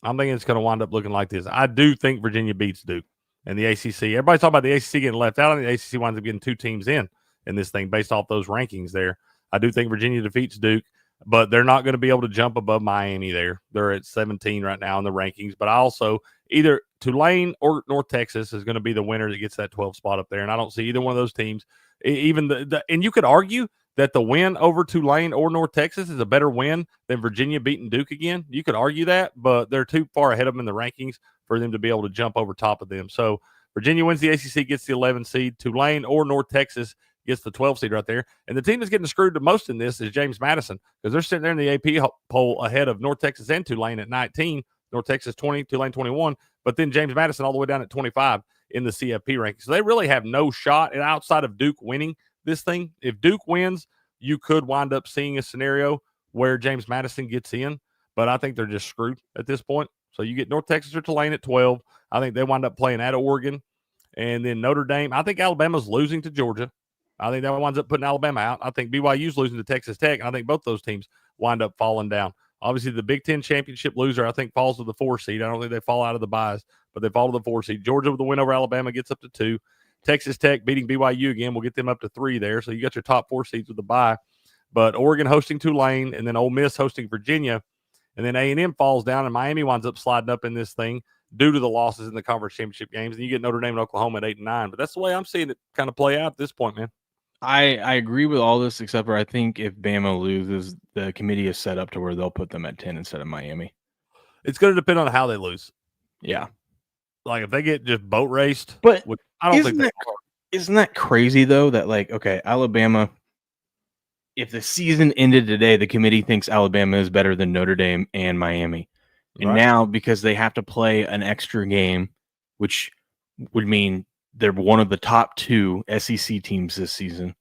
I'm thinking it's going to wind up looking like this. I do think Virginia beats Duke and the ACC. Everybody's talking about the ACC getting left out. I think the ACC winds up getting 2 teams in this thing based off those rankings there. I do think Virginia defeats Duke, but they're not going to be able to jump above Miami there. They're at 17 right now in the rankings. But I also either Tulane or North Texas is going to be the winner that gets that 12 spot up there. And I don't see either one of those teams. Even and you could argue that the win over Tulane or North Texas is a better win than Virginia beating Duke again. You could argue that, but they're too far ahead of them in the rankings for them to be able to jump over top of them. So Virginia wins the ACC, gets the 11 seed. Tulane or North Texas gets the 12 seed right there. And the team that's getting screwed the most in this is James Madison, because they're sitting there in the AP poll ahead of North Texas and Tulane at 19. North Texas 20, Tulane 21. But then James Madison all the way down at 25 in the CFP ranking. So they really have no shot. And outside of Duke winning this thing, if Duke wins, you could wind up seeing a scenario where James Madison gets in. But I think they're just screwed at this point. So you get North Texas or Tulane at 12. I think they wind up playing at Oregon. And then Notre Dame. I think Alabama's losing to Georgia. I think that winds up putting Alabama out. I think BYU's losing to Texas Tech. And I think both those teams wind up falling down. Obviously, the Big Ten championship loser, I think, falls to the 4 seed. I don't think they fall out of the buys, but they fall to the 4 seed. Georgia with the win over Alabama gets up to 2. Texas Tech beating BYU again will get them up to 3 there. So you got your top 4 seeds with the bye. But Oregon hosting Tulane, and then Ole Miss hosting Virginia. And then A&M falls down, and Miami winds up sliding up in this thing due to the losses in the conference championship games. And you get Notre Dame and Oklahoma at 8 and 9. But that's the way I'm seeing it kind of play out at this point, man. I agree with all this, except for I think if Bama loses, the committee is set up to where they'll put them at 10 instead of Miami. It's going to depend on how they lose. Yeah. Like if they get just boat raced, but which I don't think isn't that crazy though? That like, okay, Alabama. If the season ended today, the committee thinks Alabama is better than Notre Dame and Miami, and now because they have to play an extra game, which would mean they're one of the top 2 SEC teams this season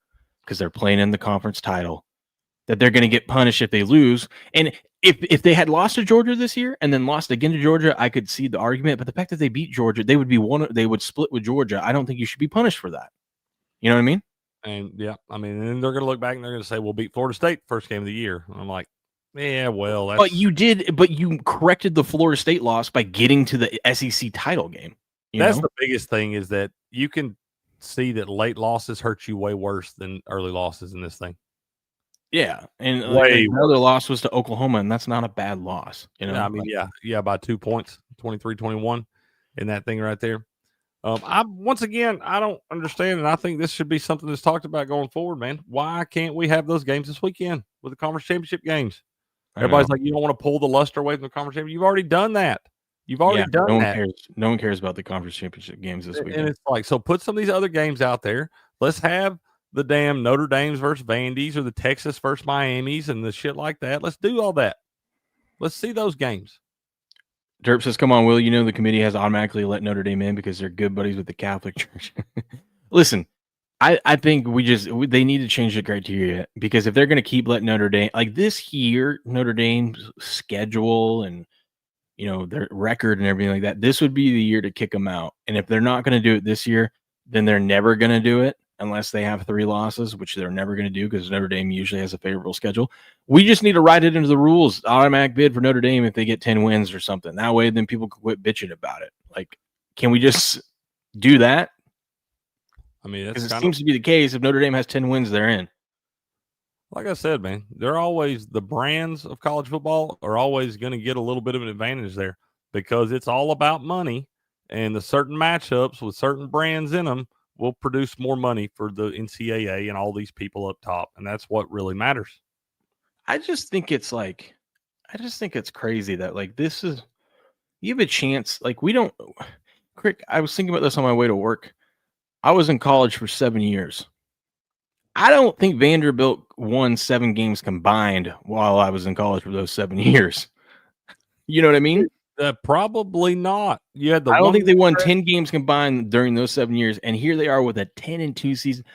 because they're playing in the conference title, that they're going to get punished if they lose. And if they had lost to Georgia this year and then lost again to Georgia, I could see the argument. But the fact that they beat Georgia, they would split with Georgia. I don't think you should be punished for that. You know what I mean? And yeah, I mean, and then they're going to look back and they're going to say, "We'll beat Florida State first game of the year." And I'm like, "Yeah, well, that's." But you corrected the Florida State loss by getting to the SEC title game. That's the biggest thing is that you can see that late losses hurt you way worse than early losses in this thing. Yeah, and another loss was to Oklahoma, and that's not a bad loss. You know, yeah, I mean, yeah, by 2 points, 23-21 in that thing right there. I don't understand, and I think this should be something that's talked about going forward, man. Why can't we have those games this weekend with the conference championship games? Everybody's like, you don't want to pull the luster away from the conference championship. You've already done that. You've already done that. No one cares about the conference championship games this weekend. And it's like, so put some of these other games out there. Let's have the damn Notre Dame's versus Vandy's or the Texas versus Miami's and the shit like that. Let's do all that. Let's see those games. Derp says, come on, Will, you know the committee has automatically let Notre Dame in because they're good buddies with the Catholic Church. Listen, I think they need to change the criteria because if they're going to keep letting Notre Dame, like this year, Notre Dame's schedule and, you know, their record and everything like that, this would be the year to kick them out. And if they're not going to do it this year, then they're never going to do it unless they have 3 losses, which they're never going to do because Notre Dame usually has a favorable schedule. We just need to write it into the rules. Automatic bid for Notre Dame if they get 10 wins or something. That way, then people can quit bitching about it. Like, can we just do that? I mean, because it seems to be the case. If Notre Dame has 10 wins, they're in. Like I said, man, they're always the brands of college football are always going to get a little bit of an advantage there because it's all about money, and the certain matchups with certain brands in them will produce more money for the NCAA and all these people up top, and that's what really matters. I just think it's crazy that like this is you have a chance. Like we don't. Crick, I was thinking about this on my way to work. I was in college for 7 years. I don't think Vanderbilt won 7 games combined while I was in college for those 7 years. You know what I mean? Probably not. I don't think they won 10 games combined during those 7 years, and here they are with a 10-2 season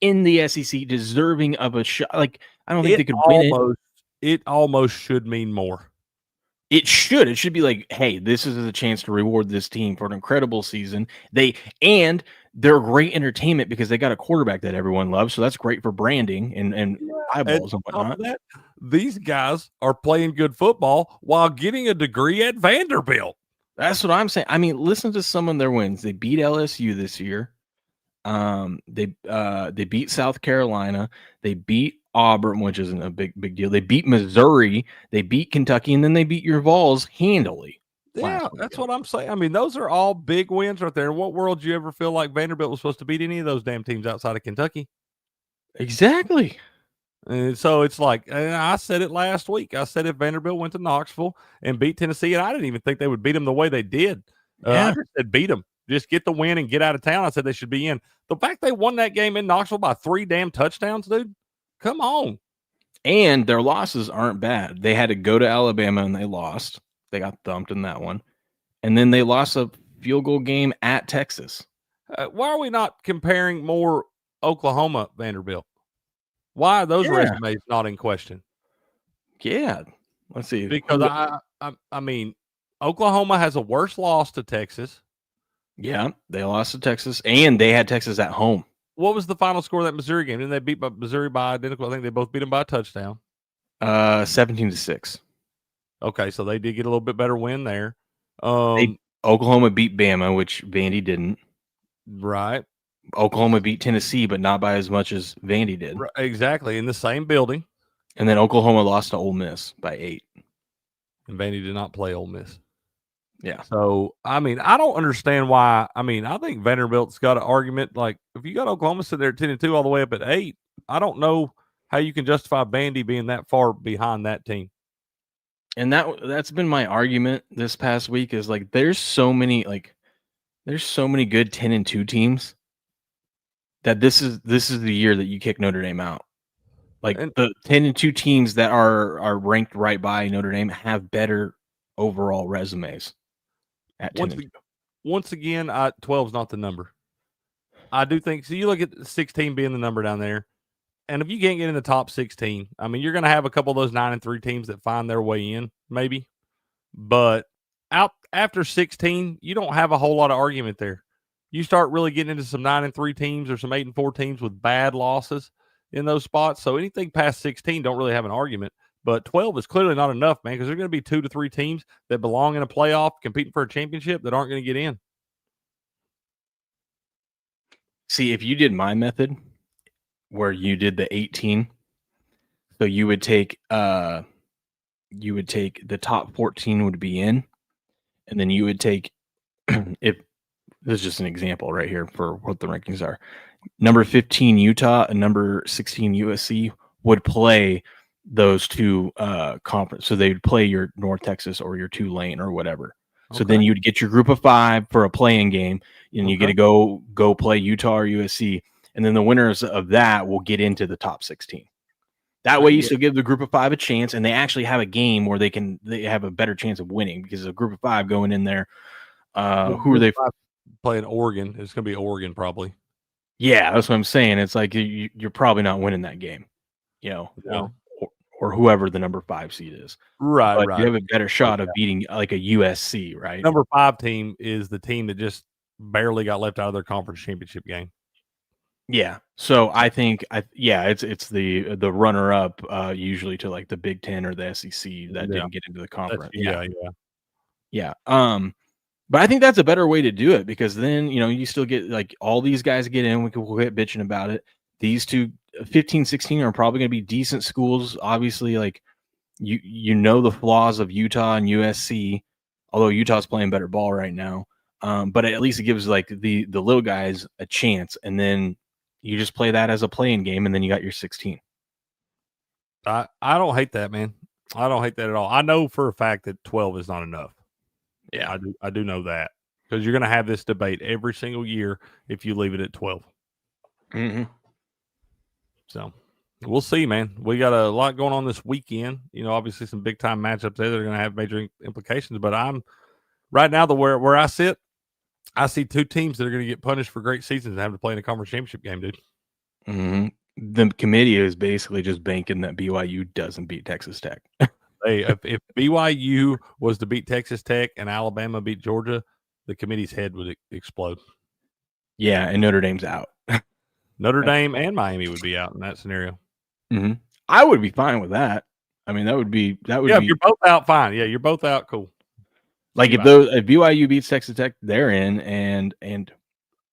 in the SEC, deserving of a shot. Like I don't think they could win it. It almost should mean more. It should. It should be like, hey, this is a chance to reward this team for an incredible season. They're great entertainment because they got a quarterback that everyone loves. So that's great for branding and eyeballs and whatnot. These guys are playing good football while getting a degree at Vanderbilt. That's what I'm saying. I mean, listen to some of their wins. They beat LSU this year. They beat South Carolina. They beat Auburn, which isn't a big deal. They beat Missouri. They beat Kentucky, and then they beat your Vols handily. Yeah, that's what I'm saying. I mean, those are all big wins right there. In what world do you ever feel like Vanderbilt was supposed to beat any of those damn teams outside of Kentucky? Exactly. And so it's like, and I said it last week. I said if Vanderbilt went to Knoxville and beat Tennessee, and I didn't even think they would beat them the way they did. I just said beat them. Just get the win and get out of town. I said they should be in. The fact they won that game in Knoxville by 3 damn touchdowns, dude, come on. And their losses aren't bad. They had to go to Alabama and they lost. They got thumped in that one. And then they lost a field goal game at Texas. Why are we not comparing more Oklahoma Vanderbilt? Why are those resumes not in question? Yeah. Let's see. Because I mean, Oklahoma has a worse loss to Texas. Yeah, they lost to Texas, and they had Texas at home. What was the final score of that Missouri game? Didn't they beat Missouri by identical? I think they both beat them by a touchdown. 17-6. Okay, so they did get a little bit better win there. Oklahoma beat Bama, which Vandy didn't. Right. Oklahoma beat Tennessee, but not by as much as Vandy did. Right, exactly, in the same building. And then Oklahoma lost to Ole Miss by 8. And Vandy did not play Ole Miss. Yeah. So, I mean, I don't understand why. I mean, I think Vanderbilt's got an argument. Like, if you got Oklahoma sitting there at 10-2 all the way up at 8, I don't know how you can justify Vandy being that far behind that team. And that's been my argument this past week is like there's so many good 10-2 teams that this is the year that you kick Notre Dame out. Like the 10-2 teams that are ranked right by Notre Dame have better overall resumes at 10-2. Once again, 12 is not the number. I do think so. You look at 16 being the number down there, and if you can't get in the top 16, I mean, you're going to have a couple of those 9-3 teams that find their way in, maybe. But out after 16, you don't have a whole lot of argument there. You start really getting into some 9-3 teams or some 8-4 teams with bad losses in those spots. So anything past 16 don't really have an argument. But 12 is clearly not enough, man, because there's going to be 2 to 3 teams that belong in a playoff competing for a championship that aren't going to get in. See, if you did my method where you did the 18, so you would take the top 14 would be in, and then you would take if this is just an example right here for what the rankings are. Number 15 Utah and number 16 USC would play those two conference. So they'd play your North Texas or your Tulane or whatever. Okay. So then you'd get your group of 5 for a play-in game, and you get to go play Utah or USC, and then the winners of that will get into the top 16. That way, you still give the group of 5 a chance, and they actually have a game where they have a better chance of winning because a group of 5 going in there. Who are they playing? Oregon. It's going to be Oregon probably. Yeah, that's what I'm saying. It's like you're probably not winning that game, or whoever the number 5 seed is. Right, but right. You have a better shot of beating like a USC, right? Number 5 team is the team that just barely got left out of their conference championship game. Yeah. So I think it's the runner up usually to like the Big Ten or the SEC that didn't get into the conference. Yeah. But I think that's a better way to do it because then, you still get like all these guys get in. We'll quit bitching about it. These two 15, 16 are probably going to be decent schools. Obviously, like you know the flaws of Utah and USC, although Utah's playing better ball right now. But at least it gives like the little guys a chance, and then you just play that as a playing game, and then you got your 16. I don't hate that, man. I don't hate that at all. I know for a fact that 12 is not enough. Yeah, I do know that because you're going to have this debate every single year if you leave it at 12. Mm-hmm. So we'll see, man. We got a lot going on this weekend. Obviously some big time matchups there that are going to have major implications. But I'm right now where I sit, I see 2 teams that are going to get punished for great seasons and have to play in a conference championship game, dude. Mm-hmm. The committee is basically just banking that BYU doesn't beat Texas Tech. Hey, if BYU was to beat Texas Tech and Alabama beat Georgia, the committee's head would explode. Yeah, and Notre Dame's out. Notre Dame and Miami would be out in that scenario. Mm-hmm. I would be fine with that. I mean, that would be. Yeah, if you're both out, fine. Yeah, you're both out, cool. Like if BYU beats Texas Tech, they're in, and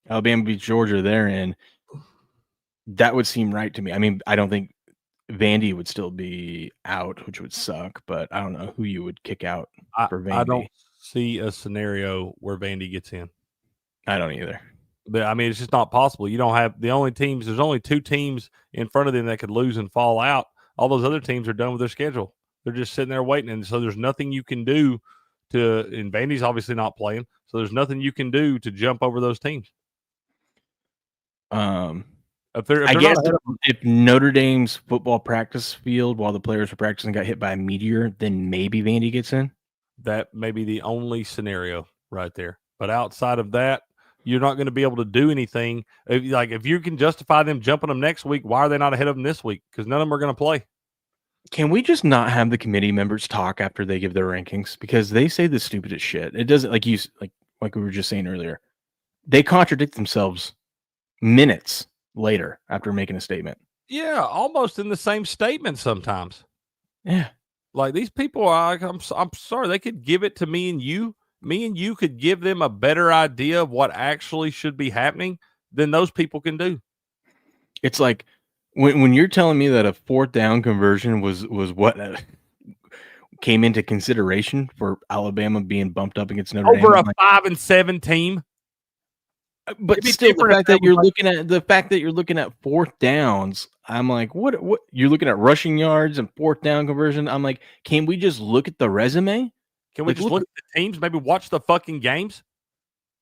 Alabama beats Georgia, they're in. That would seem right to me. I mean, I don't think Vandy would still be out, which would suck, but I don't know who you would kick out for Vandy. I don't see a scenario where Vandy gets in. I don't either. But, I mean, it's just not possible. You don't have there's only 2 teams in front of them that could lose and fall out. All those other teams are done with their schedule. They're just sitting there waiting. And so there's nothing you can do and Vandy's obviously not playing. So there's nothing you can do to jump over those teams. If Notre Dame's football practice field while the players were practicing got hit by a meteor, then maybe Vandy gets in. That may be the only scenario right there. But outside of that, you're not going to be able to do anything. If you can justify them jumping them next week, why are they not ahead of them this week? Because none of them are going to play. Can we just not have the committee members talk after they give their rankings? Because they say the stupidest shit. It doesn't like we were just saying earlier. They contradict themselves minutes later after making a statement. Yeah, almost in the same statement sometimes. Yeah. Like these people are, I'm sorry, they could give it to me and you. Me and you could give them a better idea of what actually should be happening than those people can do. It's like when you're telling me that a 4th down conversion was what came into consideration for Alabama being bumped up against Notre Dame over a 5-7 team. But still, the fact that you're looking at fourth downs, I'm like, what you're looking at rushing yards and fourth down conversion. I'm like, can we just look at the resume? Can we just look at the teams? Maybe watch the fucking games.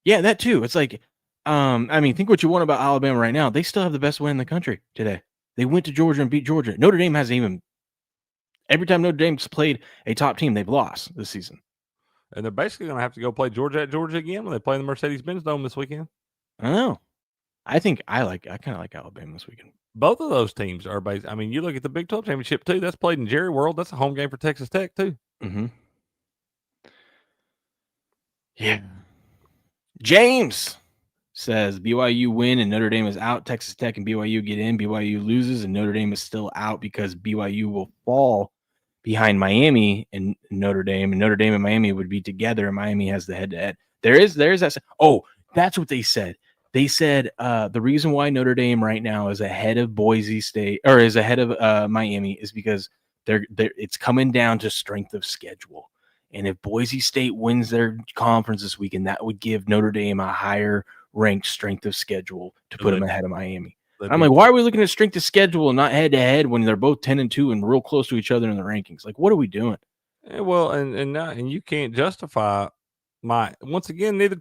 Yeah, that too. It's like, I mean, think what you want about Alabama right now. They still have the best win in the country today. They went to Georgia and beat Georgia. Notre Dame hasn't even. Every time Notre Dame's played a top team, they've lost this season. And they're basically going to have to go play Georgia at Georgia again when they play in the Mercedes-Benz Dome this weekend. I don't know. I kind of like Alabama this weekend. Both of those teams are based. I mean, you look at the Big 12 championship too. That's played in Jerry World. That's a home game for Texas Tech too. Mm-hmm. Yeah. James says BYU win and Notre Dame is out. Texas Tech and BYU get in. BYU loses and Notre Dame is still out because BYU will fall behind Miami and Notre Dame. And Notre Dame and Miami would be together. And Miami has the head-to-head. There is that. Oh, that's what they said. They said the reason why Notre Dame right now is ahead of Boise State or is ahead of Miami is because it's coming down to strength of schedule. And if Boise State wins their conference this weekend, that would give Notre Dame a higher ranked strength of schedule to put them ahead of Miami. I'm like, why are we looking at strength of schedule and not head to head when they're both 10-2 and real close to each other in the rankings? Like, what are we doing? Yeah, well, and you can't justify once again, neither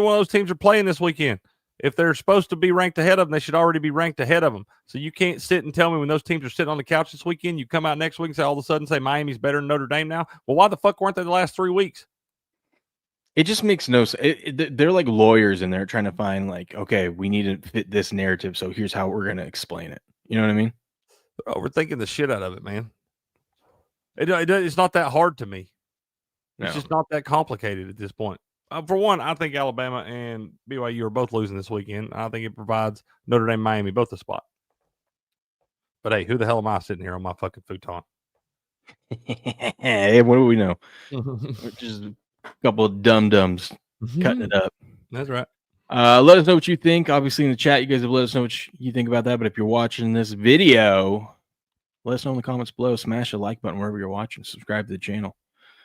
one of those teams are playing this weekend. If they're supposed to be ranked ahead of them, they should already be ranked ahead of them. So you can't sit and tell me when those teams are sitting on the couch this weekend, you come out next week and say all of a sudden say Miami's better than Notre Dame now. Well, why the fuck weren't they the last 3 weeks? It just makes no sense. They're like lawyers and they're trying to find like, okay, we need to fit this narrative. So here's how we're going to explain it. You know what I mean? They're overthinking the shit out of it, man. It's not that hard to me. It's just not that complicated at this point. For one, I think Alabama and BYU are both losing this weekend. I think it provides Notre Dame, Miami both a spot. But hey, who the hell am I sitting here on my fucking futon? Hey, what do we know? Just a couple of dum-dums cutting it up. That's right. Let us know what you think. Obviously, in the chat, you guys have let us know what you think about that. But if you're watching this video, let us know in the comments below. Smash the like button wherever you're watching. Subscribe to the channel.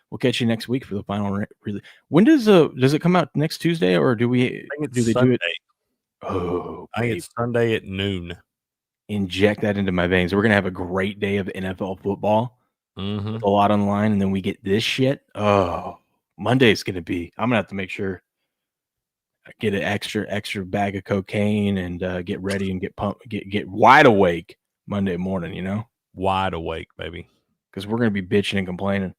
We'll catch you next week for the final release. When does it come out next Tuesday or do they do it? Oh, I think it's Sunday at noon. Inject that into my veins. We're gonna have a great day of NFL football with a lot online, and then we get this shit. Oh, Monday's gonna be. I'm gonna have to make sure I get an extra bag of cocaine and get ready and get pumped, get wide awake Monday morning. You know, wide awake, baby, because we're gonna be bitching and complaining.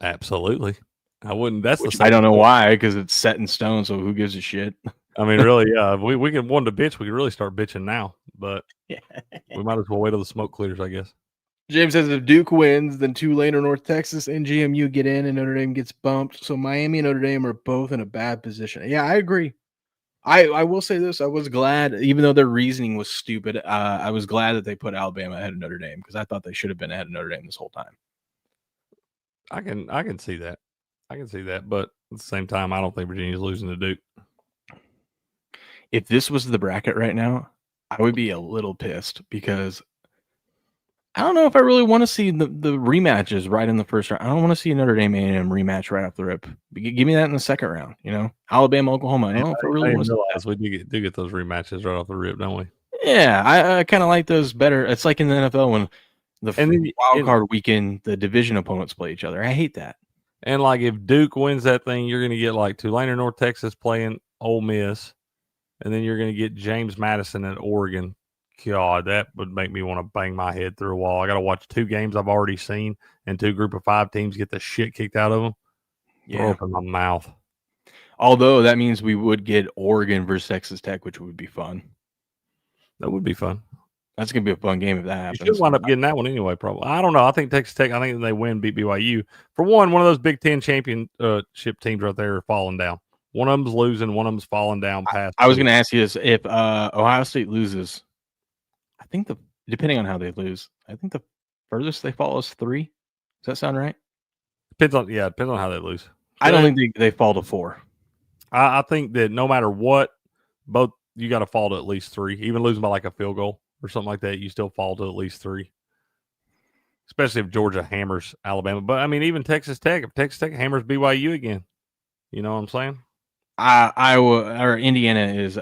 Absolutely. I wouldn't. That's the I don't know why, because it's set in stone. So who gives a shit? I mean, really, yeah. If we can want to bitch, we can really start bitching now. But we might as well wait till the smoke clears, I guess. James says if Duke wins, then Tulane or North Texas and GMU get in, and Notre Dame gets bumped. So Miami and Notre Dame are both in a bad position. Yeah, I agree. I will say this: I was glad, even though their reasoning was stupid. I was glad that they put Alabama ahead of Notre Dame because I thought they should have been ahead of Notre Dame this whole time. I can see that. I can see that, but at the same time, I don't think Virginia's losing to Duke. If this was the bracket right now, I would be a little pissed because I don't know if I really want to see the rematches right in the first round. I don't want to see a Notre Dame A&M rematch right off the rip. Give me that in the second round. You know, Alabama, Oklahoma. I don't know if I really want to see that. We do get those rematches right off the rip, don't we? Yeah, I kind of like those better. It's like in the NFL when the wild card weekend, the division opponents play each other. I hate that. And like if Duke wins that thing, you're going to get like Tulane or North Texas playing Ole Miss, and then you're going to get James Madison at Oregon. God, that would make me want to bang my head through a wall. I got to watch 2 games I've already seen and 2 group of 5 teams get the shit kicked out of them. Yeah, open my mouth. Although that means we would get Oregon versus Texas Tech, which would be fun. That would be fun. That's going to be a fun game if that happens. You should wind up getting that one anyway, probably. I don't know. I think Texas Tech, I think they win, beat BYU. For one of those Big Ten championship teams right there are falling down. One of them's losing, one of them's falling down past. I was going to ask you this. If Ohio State loses, I think depending on how they lose, I think the furthest they fall is 3. Does that sound right? Depends on how they lose. I don't think they fall to 4. I think that no matter what, both you got to fall to at least 3. Even losing by like a field goal or something like that, you still fall to at least 3. especially if Georgia hammers Alabama. But I mean, even Texas Tech, if Texas Tech hammers BYU again, you know what I'm saying? Iowa or Indiana is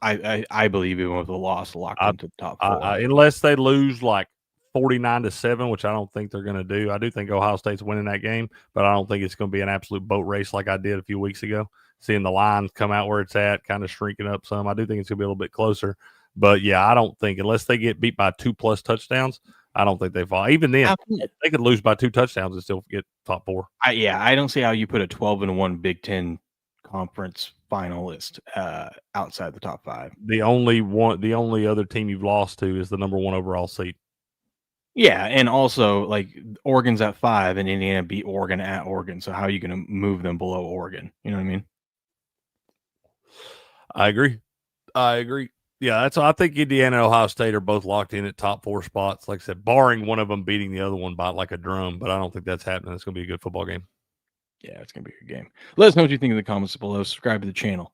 I believe even with the loss locked into the top 4. Unless they lose like 49-7, which I don't think they're going to do. I do think Ohio State's winning that game, but I don't think it's going to be an absolute boat race like I did a few weeks ago. Seeing the line come out where it's at, kind of shrinking up some. I do think it's going to be a little bit closer. But, yeah, I don't think, unless they get beat by 2+ touchdowns, I don't think they fall. Even then, they could lose by 2 touchdowns and still get top 4. I don't see how you put a 12-1 Big Ten conference finalist outside the top 5. The only other team you've lost to is the number 1 overall seed. Yeah, and also like Oregon's at 5 and Indiana beat Oregon at Oregon. So how are you going to move them below Oregon? You know what I mean? I agree. Yeah, I think Indiana and Ohio State are both locked in at top 4 spots. Like I said, barring one of them beating the other one by like a drum, but I don't think that's happening. It's going to be a good football game. Yeah, it's going to be a good game. Let us know what you think in the comments below. Subscribe to the channel.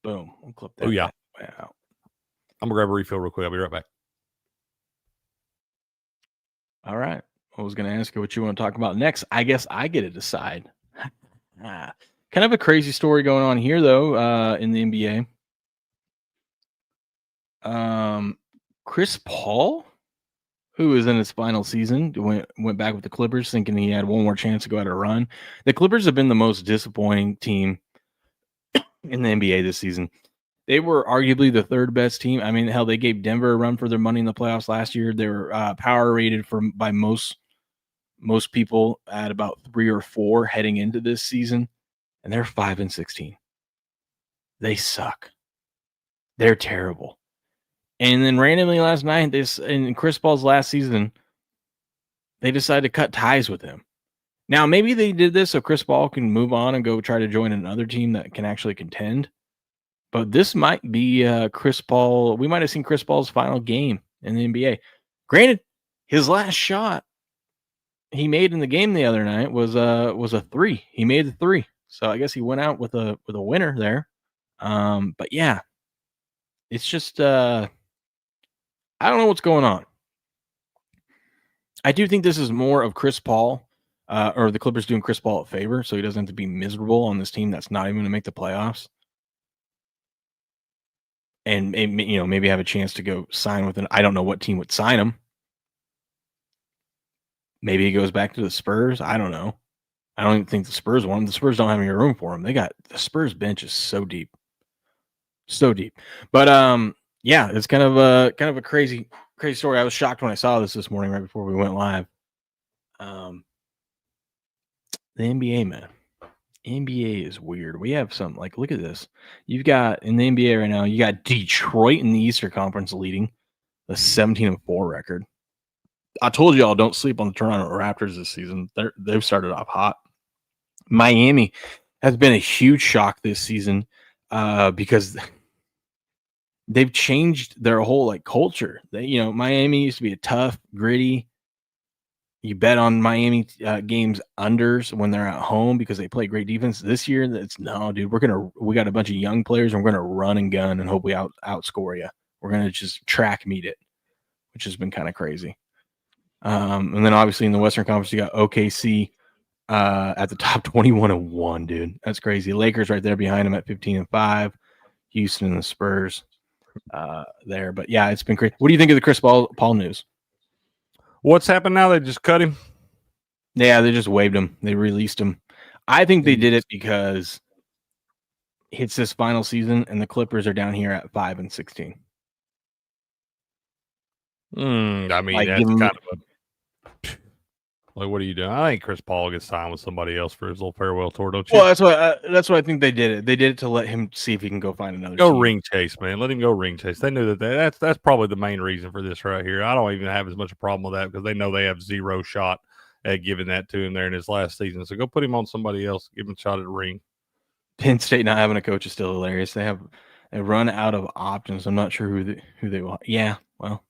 Boom. We'll clip that. Oh, yeah. Wow. I'm going to grab a refill real quick. I'll be right back. All right. I was going to ask you what you want to talk about next. I guess I get to decide. Kind of a crazy story going on here, though, in the NBA. Chris Paul, who is in his final season, went back with the Clippers, thinking he had one more chance to go out a run. The Clippers have been the most disappointing team in the NBA this season. They were arguably the 3rd best team. I mean, hell, they gave Denver a run for their money in the playoffs last year. They were power rated by most people at about 3 or 4 heading into this season, and they're 5-16. They suck. They're terrible. And then randomly last night, in Chris Paul's last season, they decided to cut ties with him. Now, maybe they did this so Chris Paul can move on and go try to join another team that can actually contend. But this might be Chris Paul. We might have seen Chris Paul's final game in the NBA. Granted, his last shot he made in the game the other night was a 3. He made the 3, so I guess he went out with a winner there. But yeah, it's just I don't know what's going on. I do think this is more of Chris Paul, or the Clippers doing Chris Paul a favor, so he doesn't have to be miserable on this team that's not even going to make the playoffs. And maybe have a chance to go sign with I don't know what team would sign him. Maybe he goes back to the Spurs. I don't know. I don't even think the Spurs want him. The Spurs don't have any room for him. The Spurs bench is so deep. But yeah, it's kind of a crazy story. I was shocked when I saw this morning right before we went live. The NBA, man. NBA is weird. We have some, like, look at this. You've got, in the NBA right now, you got Detroit in the Eastern Conference leading a 17-4 record. I told y'all don't sleep on the Toronto Raptors this season. They've started off hot. Miami has been a huge shock this season because they've changed their whole culture. Miami used to be a tough, gritty. You bet on Miami games unders when they're at home because they play great defense. This year, no, dude. We got a bunch of young players and we're gonna run and gun and hope we outscore you. We're gonna just track meet it, which has been kind of crazy. And then obviously in the Western Conference, you got OKC at the top 21-1, dude. That's crazy. Lakers right there behind them at 15-5. Houston and the Spurs there. But yeah, it's been crazy. What do you think of the Chris Paul news? What's happened now? They just cut him? Yeah, they just waived him. They released him. I think they did it because it's this final season and the Clippers are down here at 5-16. I mean, that's kind of what are you doing? I think Chris Paul gets signed with somebody else for his little farewell tour, don't you? Well, that's why I think they did it. They did it to let him see if he can go find another team. Ring chase, man. Let him go ring chase. They knew that's probably the main reason for this right here. I don't even have as much a problem with that because they know they have zero shot at giving that to him there in his last season. So go put him on somebody else. Give him a shot at the ring. Penn State not having a coach is still hilarious. They run out of options. I'm not sure who they want. Yeah, well,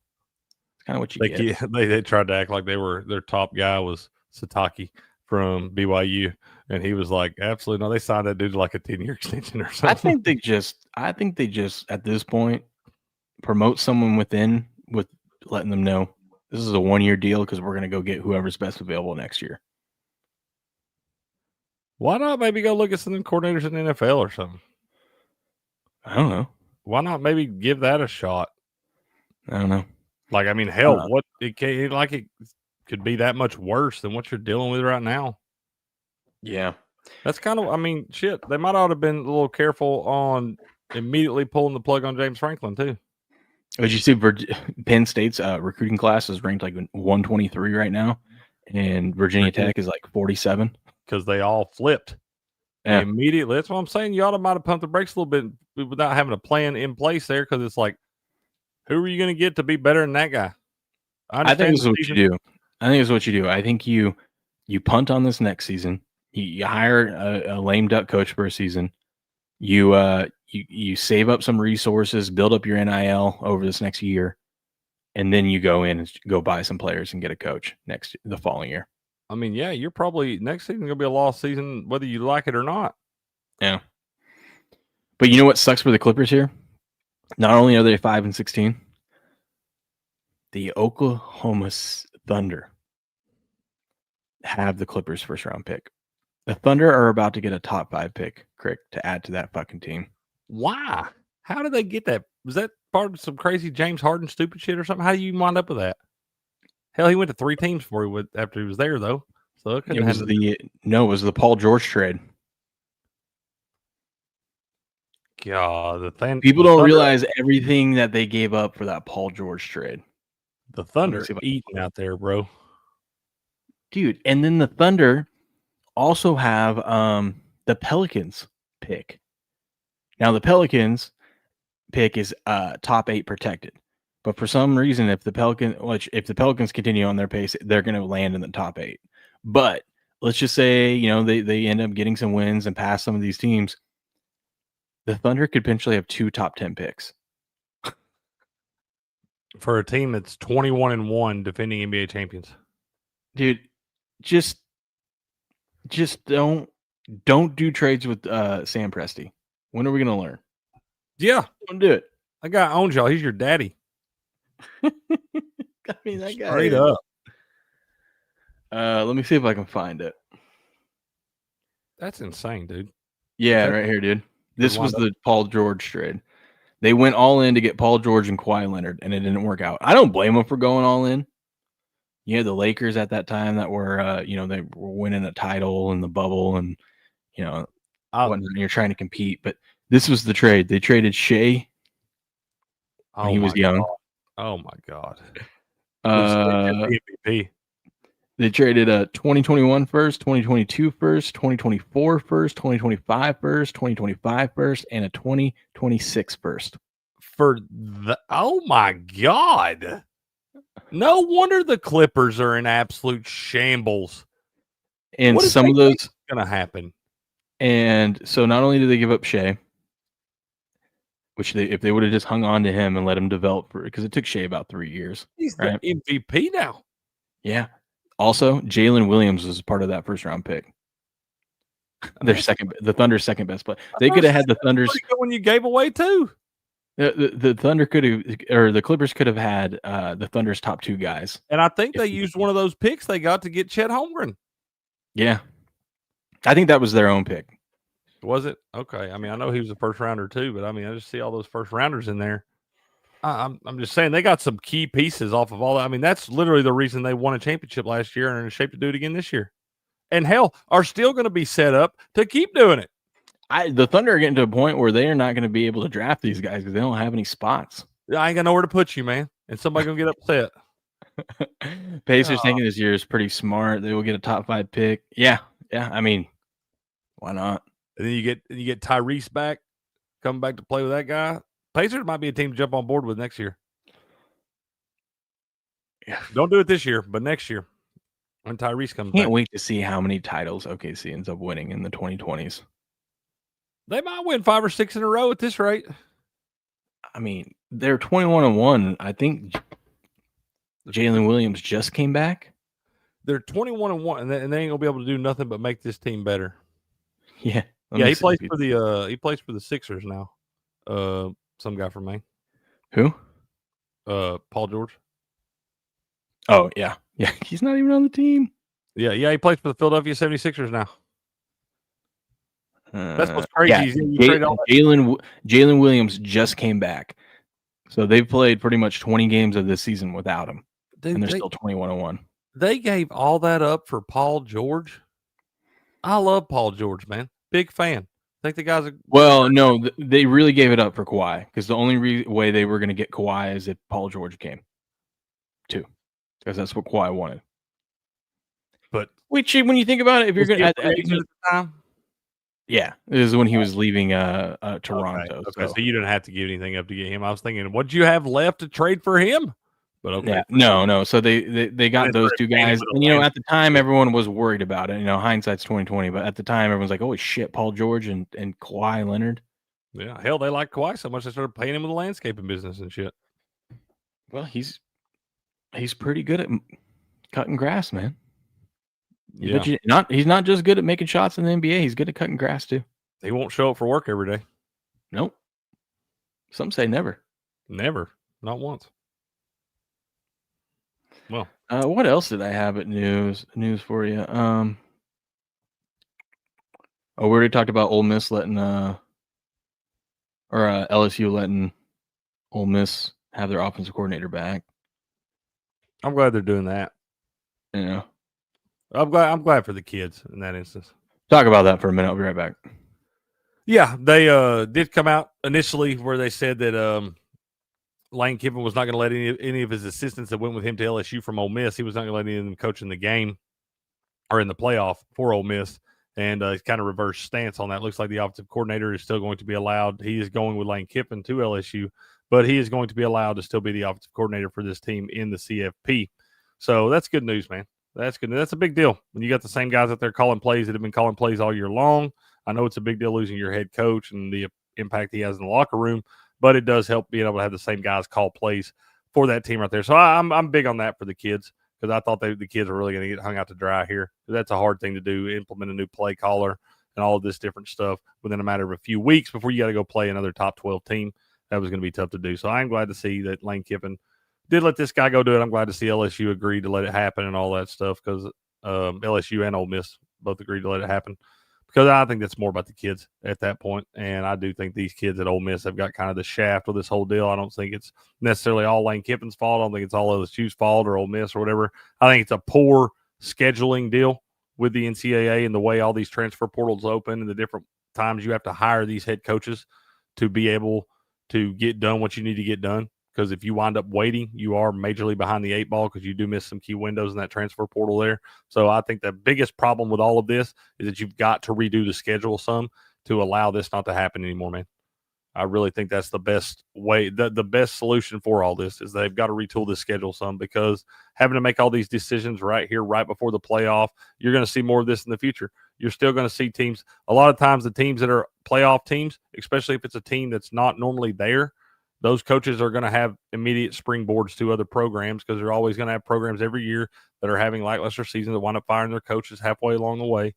it's kind of what you get. They tried to act like their top guy was Sataki from BYU, and he was like, absolutely no. They signed that dude to like a 10-year extension or something. I think they just at this point promote someone within with letting them know This is a 1-year deal because we're going to go get whoever's best available next year. Why not maybe go look at some coordinators in the NFL or something? I don't know. Why not maybe give that a shot? I don't know. Like, I mean, hell, it could be that much worse than what you're dealing with right now. Yeah. That's kind of, I mean, shit, they might ought to have been a little careful on immediately pulling the plug on James Franklin, too. Did you see Penn State's recruiting class is ranked like 123 right now, and Virginia Tech is like 47? Because they all flipped. Yeah. Immediately. That's what I'm saying. You ought to might have pumped the brakes a little bit without having a plan in place there, because it's like, who are you going to get to be better than that guy? I think this is what you do. I think you punt on this next season. You hire a lame duck coach for a season. You save up some resources, build up your NIL over this next year, and then you go in and go buy some players and get a coach the following year. I mean, yeah, you're probably next season going to be a lost season, whether you like it or not. Yeah. But you know what sucks for the Clippers here? Not only are they 5-16, the Oklahoma Thunder have the Clippers first round pick. The Thunder are about to get a top 5 pick, Crick, to add to that fucking team. Why? How did they get that? Was that part of some crazy James Harden stupid shit or something? How do you wind up with that? Hell, he went to 3 teams after he was there, though. So it was the Paul George trade. God, people don't realize everything that they gave up for that Paul George trade. The Thunder eating out there, bro. Dude, and then the Thunder also have the Pelicans pick. Now the Pelicans pick is top 8 protected. But for some reason, if the Pelicans continue on their pace, they're going to land in the top 8. But let's just say, they end up getting some wins and pass some of these teams. The Thunder could potentially have 2 top 10 picks. For a team that's 21-1 defending NBA champions. Dude, just don't do trades with Sam Presti. When are we going to learn? Yeah. Don't do it. That guy owns y'all. He's your daddy. I mean, that guy. Straight up. Let me see if I can find it. That's insane, dude. Yeah, right here, dude. This was the Paul George trade. They went all in to get Paul George and Kawhi Leonard, and it didn't work out. I don't blame them for going all in. You had the Lakers at that time that were, they were winning a title in the bubble, and you're trying to compete. But this was the trade. They traded Shea when he was young. God. Oh my God. MVP. They traded a 2021 first, 2022 first, 2024 first, 2025 first, 2025 first, and a 2026 first. Oh my God. No wonder the Clippers are in absolute shambles. And some of those going to happen. And so not only did they give up Shea, which if they would have just hung on to him and let him develop because it took Shea about 3 years. He's the MVP now. Yeah. Also, Jalen Williams was part of that first round pick. The Thunder's second best player. They could have had the Thunder's when you gave away too. The Thunder could have, or the Clippers could have had the Thunder's top 2 guys. And I think they used one of those picks they got to get Chet Holmgren. Yeah. I think that was their own pick. Was it? Okay. I mean, I know he was a first rounder too, but I mean, I just see all those first rounders in there. I'm just saying they got some key pieces off of all that. I mean, that's literally the reason they won a championship last year and are in shape to do it again this year. And hell, are still going to be set up to keep doing it. The Thunder are getting to a point where they are not going to be able to draft these guys because they don't have any spots. I ain't got nowhere to put you, man. And somebody's going to get upset. Pacers thinking this year is pretty smart. They will get a top 5 pick. Yeah. I mean, why not? And then you get Tyrese back, coming back to play with that guy. Pacers might be a team to jump on board with next year. Yeah. Don't do it this year, but next year when Tyrese comes back. Can't wait to see how many titles OKC ends up winning in the 2020s. They might win 5 or 6 in a row at this rate. I mean, they're 21-1. I think Jalen Williams just came back. They're 21-1, and they ain't gonna be able to do nothing but make this team better. Yeah, he plays for the Sixers now. Some guy from Maine. Who? Paul George. Oh, yeah. Yeah, he's not even on the team. Yeah, he plays for the Philadelphia 76ers now. That's what's crazy. Jalen Williams just came back. So they've played pretty much 20 games of this season without him. Dude, and they're still 21-1. They gave all that up for Paul George. I love Paul George, man. Big fan. I think the guy's no, they really gave it up for Kawhi because the only way they were going to get Kawhi is if Paul George came, too, because that's what Kawhi wanted. But which, when you think about it, if you're going to at the time, yeah, this is when he was leaving Toronto. Okay, so you didn't have to give anything up to get him. I was thinking, what do you have left to trade for him? But okay, yeah, no. So they got those two guys, and at the time everyone was worried about it. Hindsight's 20/20, but at the time everyone's like, "Oh shit, Paul George and Kawhi Leonard." Yeah, hell, they like Kawhi so much they started paying him with the landscaping business and shit. Well, he's pretty good at cutting grass, man. Yeah, but he's not just good at making shots in the NBA. He's good at cutting grass too. He won't show up for work every day. Nope. Some say never. Never, not once. Well, what else did I have at news for you? We already talked about Ole Miss letting LSU letting Ole Miss have their offensive coordinator back. I'm glad they're doing that. Yeah, I'm glad for the kids in that instance. Talk about that for a minute. I'll be right back. Yeah, they did come out initially where they said that Lane Kiffin was not going to let any of his assistants that went with him to LSU from Ole Miss. He was not going to let any of them coach in the game or in the playoff for Ole Miss. And he's kind of reversed stance on that. Looks like the offensive coordinator is still going to be allowed. He is going with Lane Kiffin to LSU, but he is going to be allowed to still be the offensive coordinator for this team in the CFP. So that's good news, man. That's good. That's a big deal when you got the same guys out there calling plays that have been calling plays all year long. I know it's a big deal losing your head coach and the impact he has in the locker room, but it does help being able to have the same guys call plays for that team right there. So I'm big on that for the kids because I thought the kids were really going to get hung out to dry here. That's a hard thing to do, implement a new play caller and all of this different stuff within a matter of a few weeks before you got to go play another top 12 team. That was going to be tough to do. So I'm glad to see that Lane Kiffin did let this guy go do it. I'm glad to see LSU agree to let it happen and all that stuff because LSU and Ole Miss both agreed to let it happen. Because I think that's more about the kids at that point. And I do think these kids at Ole Miss have got kind of the shaft of this whole deal. I don't think it's necessarily all Lane Kiffin's fault. I don't think it's all LSU's fault or Ole Miss or whatever. I think it's a poor scheduling deal with the NCAA and the way all these transfer portals open and the different times you have to hire these head coaches to be able to get done what you need to get done. Because if you wind up waiting, you are majorly behind the eight ball because you do miss some key windows in that transfer portal there. So I think the biggest problem with all of this is that you've got to redo the schedule some to allow this not to happen anymore, man. I really think that's the best way. The best solution for all this is they've got to retool the schedule some because having to make all these decisions right here, right before the playoff, you're going to see more of this in the future. You're still going to see teams. A lot of times the teams that are playoff teams, especially if it's a team that's not normally there, those coaches are going to have immediate springboards to other programs because they're always going to have programs every year that are having lackluster seasons that wind up firing their coaches halfway along the way.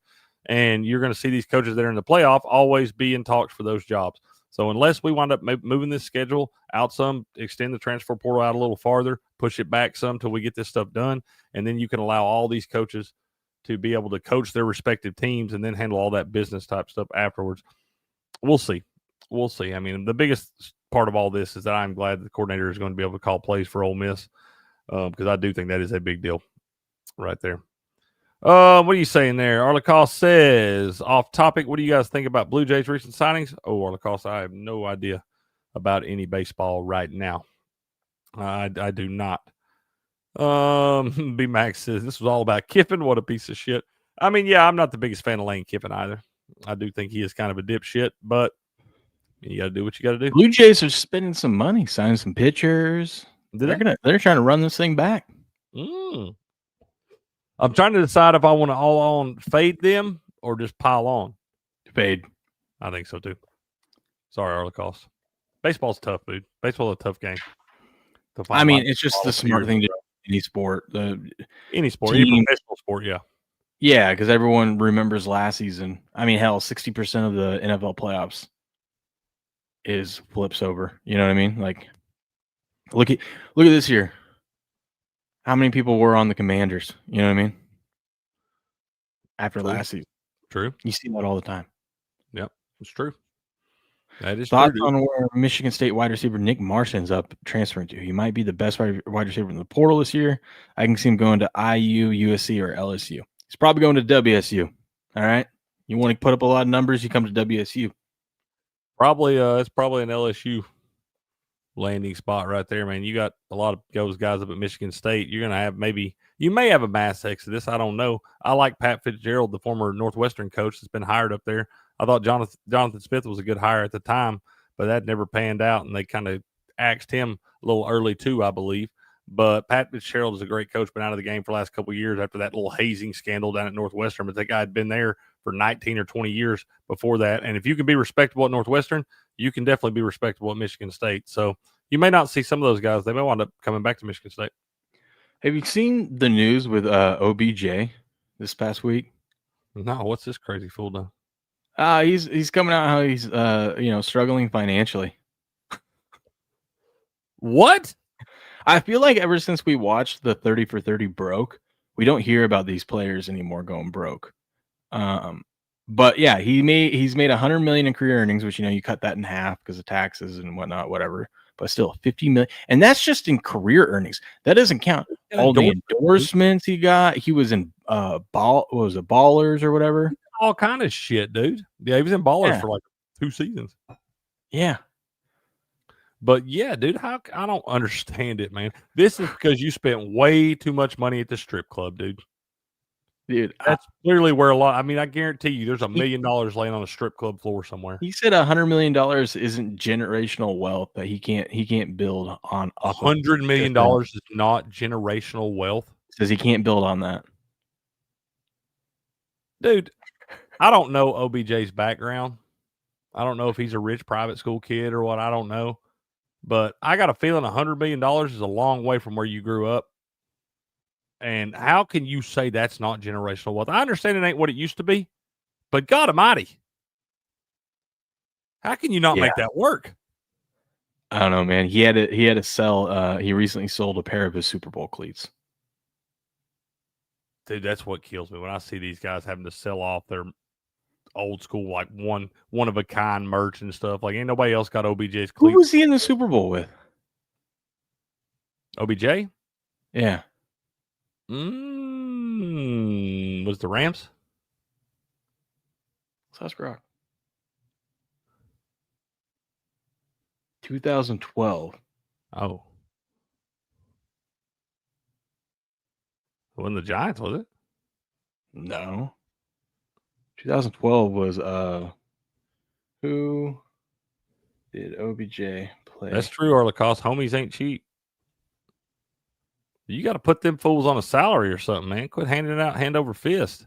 And you're going to see these coaches that are in the playoff always be in talks for those jobs. So unless we wind up moving this schedule out some, extend the transfer portal out a little farther, push it back some till we get this stuff done, and then you can allow all these coaches to be able to coach their respective teams and then handle all that business type stuff afterwards. We'll see. We'll see. I mean, the biggest part of all this is that I'm glad the coordinator is going to be able to call plays for Ole Miss because I do think that is a big deal right there. What are you saying there? Arlacoste says, off topic, what do you guys think about Blue Jays' recent signings? Oh, Arlacoste, I have no idea about any baseball right now. I do not. B-Max says, this was all about Kiffin. What a piece of shit. I mean, yeah, I'm not the biggest fan of Lane Kiffin either. I do think he is kind of a dipshit, but you got to do what you got to do. Blue Jays are spending some money, signing some pitchers. They're trying to run this thing back. I'm trying to decide if I want to all on fade them or just pile on. Fade. I think so too. Sorry, Arlacoste. Baseball's tough, dude. Baseball's a tough game. I mean, it's just the smart thing to do in any sport. Any sport, any professional sport, yeah. Yeah, because everyone remembers last season. I mean, hell, 60% of the NFL playoffs is flips over. You know what I mean? Like, look at this here. How many people were on the Commanders? You know what I mean? After last season. True. You see that all the time. Yep, it's true. That is Thoughts true. on where Michigan State wide receiver Nick Marsh ends up transferring to? He might be the best wide receiver in the portal this year. I can see him going to IU, USC, or LSU. He's probably going to WSU. All right. You want to put up a lot of numbers, you come to WSU. Probably it's probably an LSU landing spot right there, man. You got a lot of those guys up at Michigan State. You're gonna have you may have a mass exodus. I don't know. I like Pat Fitzgerald, the former Northwestern coach that's been hired up there. I thought Jonathan Smith was a good hire at the time, but that never panned out, and they kind of axed him a little early too, I believe. But Pat Fitzgerald is a great coach, been out of the game for the last couple of years after that little hazing scandal down at Northwestern. But that guy had been there for 19 or 20 years before that. And if you can be respectable at Northwestern, you can definitely be respectable at Michigan State. So you may not see some of those guys. They may wind up coming back to Michigan State. Have you seen the news with OBJ this past week? No, what's this crazy fool done? He's coming out how he's struggling financially. What? I feel like ever since we watched the 30 for 30 broke, we don't hear about these players anymore going broke. But yeah, he's made $100 million in career earnings, which you cut that in half because of taxes and whatnot, whatever. But still, $50 million, and that's just in career earnings. That doesn't count all the endorsements he got. He was in Ballers or whatever. All kind of shit, dude. Yeah, he was in Ballers for like 2 seasons. Yeah. But yeah, dude, I don't understand it, man. This is because you spent way too much money at the strip club, dude. Dude, that's clearly where I guarantee you there's $1 million laying on a strip club floor somewhere. He said $100 million isn't generational wealth that he can't build on. $100 million is not generational wealth. Says he can't build on that. Dude, I don't know OBJ's background. I don't know if he's a rich private school kid or what. I don't know. But I got a feeling $100 million is a long way from where you grew up. And how can you say that's not generational wealth? I understand it ain't what it used to be, but God almighty, how can you not make that work? I don't know, man. He had to sell. He recently sold a pair of his Super Bowl cleats. Dude, that's what kills me when I see these guys having to sell off their old school, like one of a kind merch and stuff. Like ain't nobody else got OBJ's cleats. Who was he in the Super Bowl with? OBJ? Yeah. Was the Rams? Let's ask Rock. 2012. Oh. It wasn't the Giants, was it? No. 2012 was who did OBJ play? That's true, Arlacoste. Homies ain't cheap. You got to put them fools on a salary or something, man. Quit handing it out hand over fist.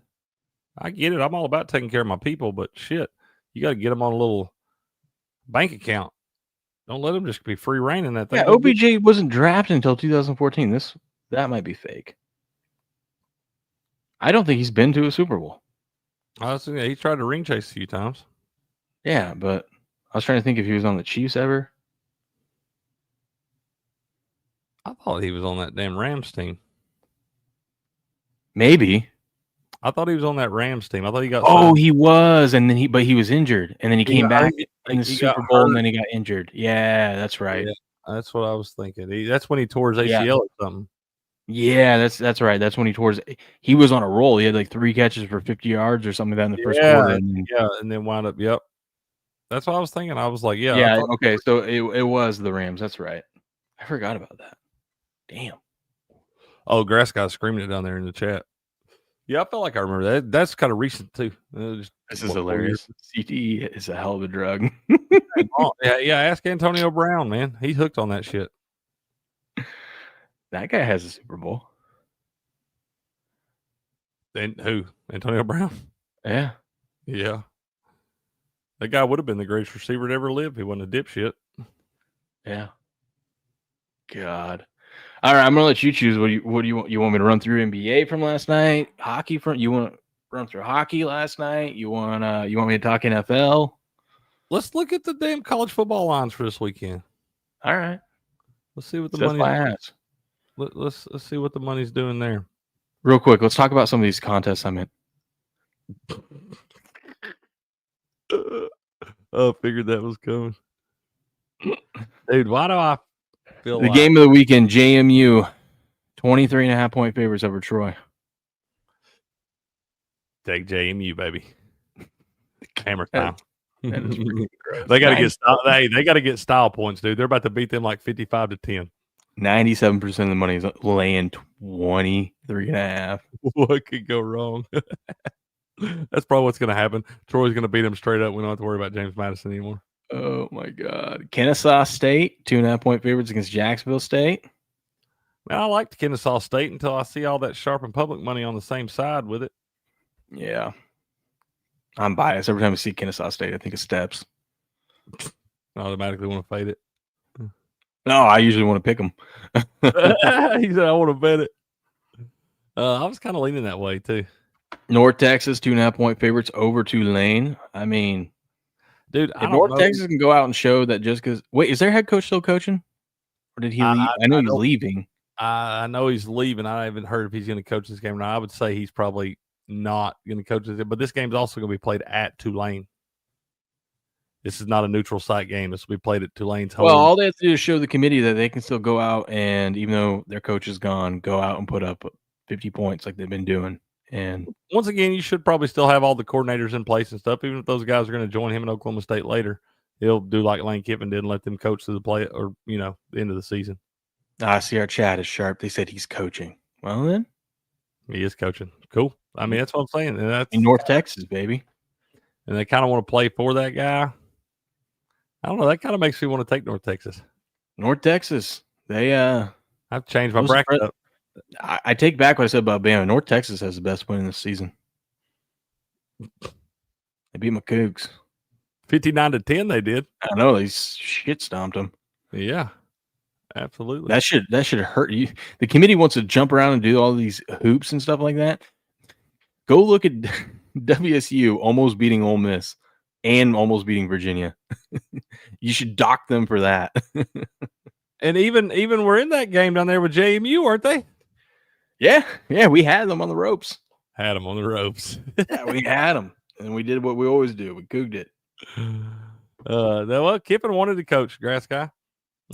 I get it. I'm all about taking care of my people, but shit, you got to get them on a little bank account. Don't let them just be free reign in that thing. Yeah, OBJ wasn't drafted until 2014. That might be fake. I don't think he's been to a Super Bowl. He tried to ring chase a few times. Yeah, but I was trying to think if he was on the Chiefs ever. I thought he was on that damn Rams team. Maybe. I thought he was on that Rams team. I thought he got. Oh, he was, and then he was injured, and then he came back in the Super Bowl, and then he got injured. Yeah, that's right. Yeah, that's what I was thinking. That's when he tore his ACL or something. Yeah, that's right. That's when he was on a roll. He had like 3 catches for 50 yards or something like that in the first quarter. And then wound up. Yep. That's what I was thinking. I was like, okay. So it was the Rams. That's right. I forgot about that. Damn. Oh, Grass guy screaming it down there in the chat. Yeah, I felt like I remember that. That's kind of recent too. This is hilarious. CTE is a hell of a drug. yeah. Ask Antonio Brown, man. He's hooked on that shit. That guy has a Super Bowl. And who? Antonio Brown? Yeah. Yeah. That guy would have been the greatest receiver to ever live. He wasn't a dipshit. Yeah. God. All right, I'm gonna let you choose. What do you want? You want me to run through NBA from last night? Hockey from? You want to run through hockey last night? You want me to talk NFL? Let's look at the damn college football lines for this weekend. All right. Let's see what the money is. Let's see what the money's doing there. Real quick, let's talk about some of these contests I'm in. I figured that was coming. Dude, why do I feel The game of the weekend, JMU, 23.5-point favorites over Troy. Take JMU, baby. Hammer time. They got to get style. Hey, they got to get style points, dude. They're about to beat them like 55-10. 97% of the money is laying 23.5. What could go wrong? That's probably what's going to happen. Troy's going to beat them straight up. We don't have to worry about James Madison anymore. Oh my God. Kennesaw State, 2.5-point favorites against Jacksonville State. Man, I liked Kennesaw State until I see all that sharp and public money on the same side with it. Yeah. I'm biased. Every time I see Kennesaw State, I think of Steps. I automatically want to fade it. No, I usually want to pick them. He said, I want to bet it. I was kind of leaning that way, too. North Texas, 2.5-point favorites over Tulane. I mean, dude, if North Texas can go out and show that just because – wait, is their head coach still coaching? Or did he leave? I know he's leaving. I know he's leaving. I haven't heard if he's going to coach this game or not. I would say he's probably not going to coach this. But this game's also going to be played at Tulane. This is not a neutral site game. This will be played at Tulane's home. Well, all they have to do is show the committee that they can still go out and, even though their coach is gone, go out and put up 50 points like they've been doing. And once again, you should probably still have all the coordinators in place and stuff. Even if those guys are going to join him in Oklahoma State later, he'll do like Lane Kiffin did and let them coach to the play or, the end of the season. I see our chat is sharp. They said he's coaching. Well, then. He is coaching. Cool. I mean, that's what I'm saying. And that's in North Texas, baby. And they kind of want to play for that guy. I don't know. That kind of makes me want to take North Texas. North Texas. They I've changed my bracket up. I take back what I said about Bama. North Texas has the best win in this season. They beat my Cougs. 59-10 they did. I know. They shit stomped them. Yeah. Absolutely. That should hurt you. The committee wants to jump around and do all these hoops and stuff like that. Go look at WSU almost beating Ole Miss and almost beating Virginia. You should dock them for that. And even we're in that game down there with JMU, aren't they? Yeah, we had them on the ropes. Had them on the ropes. Yeah, we had them, and we did what we always do. We cooked it. Well, Kiffin wanted to coach, Grass Guy.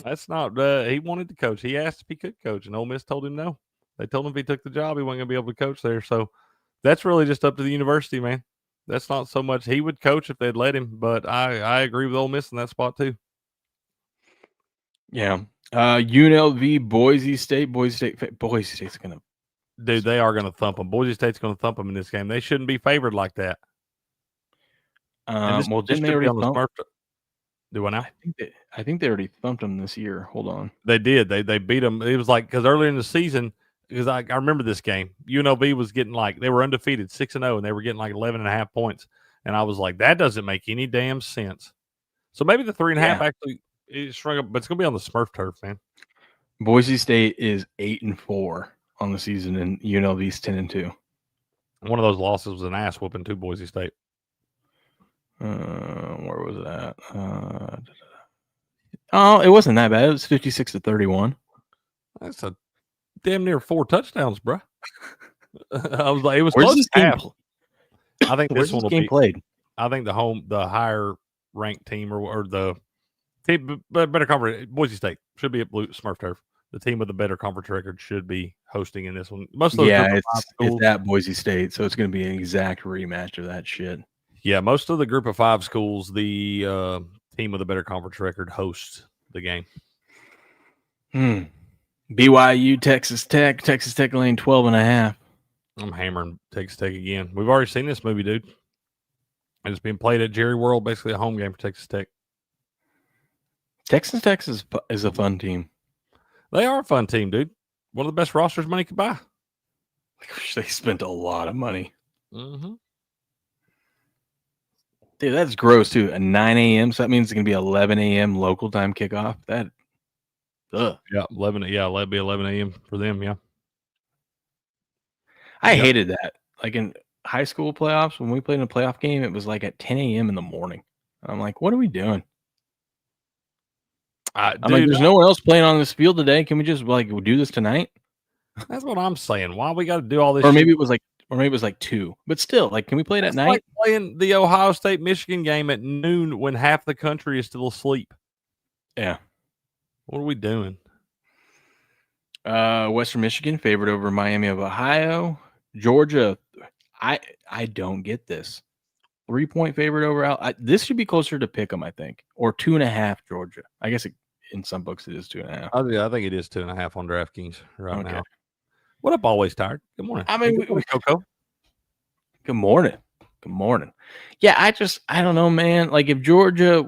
That's not. He wanted to coach. He asked if he could coach, and Ole Miss told him no. They told him if he took the job, he wasn't going to be able to coach there. So that's really just up to the university, man. That's not so much. He would coach if they'd let him, but I agree with Ole Miss in that spot too. Yeah. UNLV, Boise State. Boise State's going to. Dude, they are going to thump them. Boise State's going to thump them in this game. They shouldn't be favored like that. Well, didn't they already thump? Do I now? I think they already thumped them this year. Hold on. They did. They beat them. It was like because earlier in the season, because I remember this game, UNLV was getting like they were undefeated 6-0, and they were getting like 11.5 points, and I was like, that doesn't make any damn sense. So maybe the 3.5 actually is shrunk up, but it's going to be on the Smurf turf, man. Boise State is 8-4 on the season, and UNLV's 10-2. One of those losses was an ass whooping to Boise State. Where was that? It wasn't that bad. It was 56-31. That's a damn near 4 touchdowns, bro. I was like, it was Where's close this to game half. I think this one will be played. I think the higher ranked team or the team better conference, Boise State should be at Blue Smurf turf. The team with the better conference record should be hosting in this one. Most of those it's at Boise State, so it's going to be an exact rematch of that shit. Yeah, most of the group of 5 schools, the team with a better conference record hosts the game. BYU, Texas Tech laying 12.5. I'm hammering Texas Tech again. We've already seen this movie, dude. And it's being played at Jerry World, basically a home game for Texas Tech. Texas Tech is a fun team. They are a fun team, dude. One of the best rosters money could buy. They spent a lot of money. Mm-hmm. Dude, that's gross, too. At 9 a.m., so that means it's going to be 11 a.m. local time kickoff. Yeah, 11. Yeah, that'd be 11 a.m. for them, yeah. I hated that. Like in high school playoffs, when we played in a playoff game, it was like at 10 a.m. in the morning. I'm like, what are we doing? I'm like, there's no one else playing on this field today. Can we just do this tonight? That's what I'm saying. Why we got to do all this? Or maybe it was like 2. But still, can we play it at night? Like playing the Ohio State Michigan game at noon when half the country is still asleep. Yeah. What are we doing? Western Michigan favored over Miami of Ohio. Georgia, I don't get this. 3-point favorite over this should be closer to pick'em, I think, or 2.5 Georgia. I guess in some books it is 2.5. I think it is 2.5 on DraftKings right now. What up, always tired? Good morning. I mean, Coco. Good morning. Good morning. Yeah, I don't know, man. If Georgia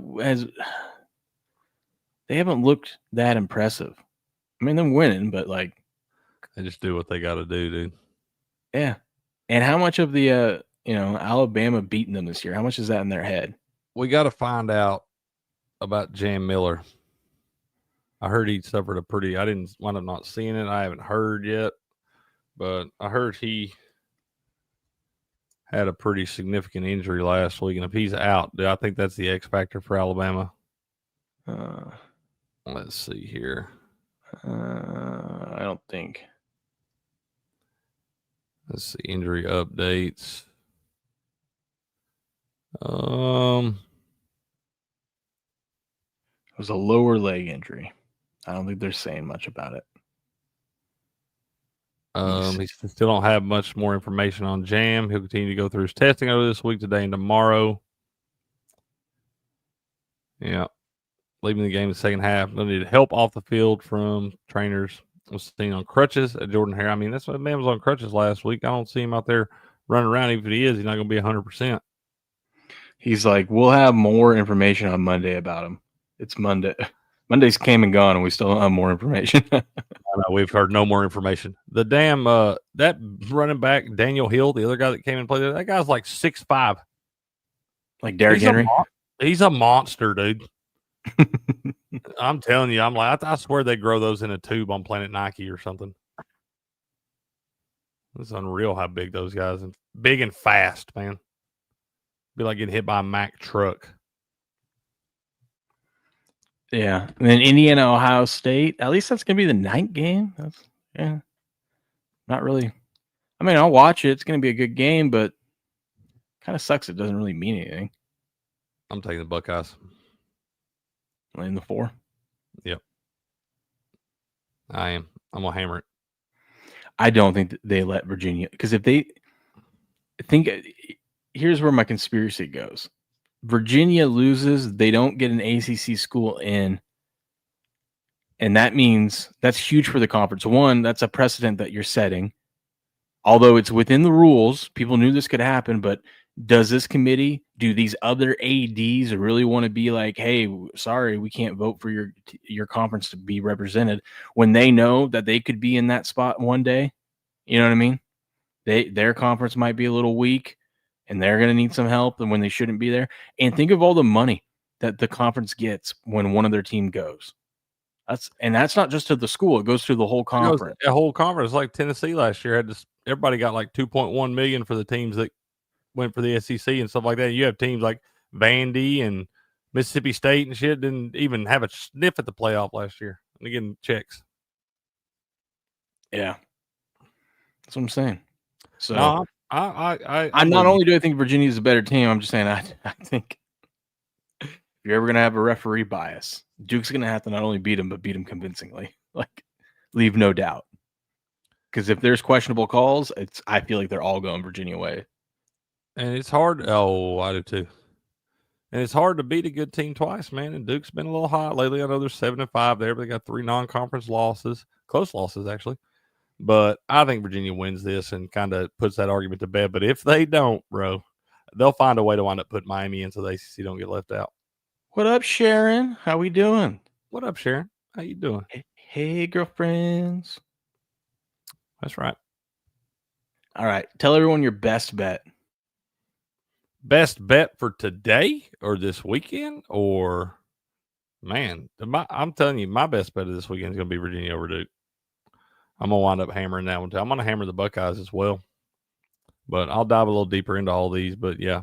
they haven't looked that impressive. I mean, they're winning, but they just do what they got to do, dude. Yeah. And how much of the Alabama beating them this year? How much is that in their head? We got to find out about Jam Miller. I heard he suffered I didn't wind up not seeing it. I haven't heard yet, but I heard he had a pretty significant injury last week. And if he's out, I think that's the X factor for Alabama. Let's see here. I don't think. Let's see, injury updates. It was a lower leg injury. I don't think they're saying much about it. He still don't have much more information on Jam. He'll continue to go through his testing over this week, today and tomorrow. Yeah. Leaving the game in the second half. They'll need help off the field from trainers. Was seen on crutches at Jordan Hare. I mean, that's what man was on crutches last week. I don't see him out there running around. Even if he is, he's not going to be 100%. He's like, we'll have more information on Monday about him. It's Monday. Monday's came and gone, and we still don't have more information. I know, we've heard no more information. The damn that running back Daniel Hill, the other guy that came and played, that guy's like 6'5", like Derrick Henry. He's a monster, dude. I'm telling you, I'm like, I swear they grow those in a tube on Planet Nike or something. It's unreal how big those guys and big and fast, man. Be like getting hit by a Mack truck. Yeah. And then Indiana, Ohio State. At least that's gonna be the night game. Not really. I mean, I'll watch it. It's gonna be a good game, but kind of sucks. It doesn't really mean anything. I'm taking the Buckeyes. Laying the 4. Yep. I am. I'm gonna hammer it. I don't think they let Virginia, because if they think, here's where my conspiracy goes. Virginia loses, they don't get an ACC school in, and that means that's huge for the conference. One, that's a precedent that you're setting. Although it's within the rules, people knew this could happen, but does this committee, do these other ADs really want to be like, hey, sorry, we can't vote for your conference to be represented, when they know that they could be in that spot one day? You know what I mean? Their conference might be a little weak, and they're going to need some help, and when they shouldn't be there. And think of all the money that the conference gets when one of their team goes. That's not just to the school; it goes to the whole conference. The whole conference, like Tennessee last year, everybody got like $2.1 million for the teams that went for the SEC and stuff like that. You have teams like Vandy and Mississippi State and shit didn't even have a sniff at the playoff last year. And they're getting checks. Yeah, that's what I'm saying. So no, I not only do I think Virginia is a better team, I'm just saying I think if you're ever gonna have a referee bias, Duke's gonna have to not only beat him but beat him convincingly. Leave no doubt. Because if there's questionable calls, I feel like they're all going Virginia way. And it's hard. Oh, I do too. And it's hard to beat a good team twice, man. And Duke's been a little hot lately. I know they're 7-5 there, but they got 3 non-conference losses, close losses actually. But I think Virginia wins this and kind of puts that argument to bed. But if they don't, bro, they'll find a way to wind up putting Miami in so the ACC don't get left out. What up, Sharon? How we doing? What up, Sharon? How you doing? Hey, girlfriends. That's right. All right. Tell everyone your best bet. Best bet for today or this weekend? Or, man, I'm telling you, my best bet of this weekend is going to be Virginia over Duke. I'm going to wind up hammering that one too. I'm going to hammer the Buckeyes as well. But I'll dive a little deeper into all these. But, yeah,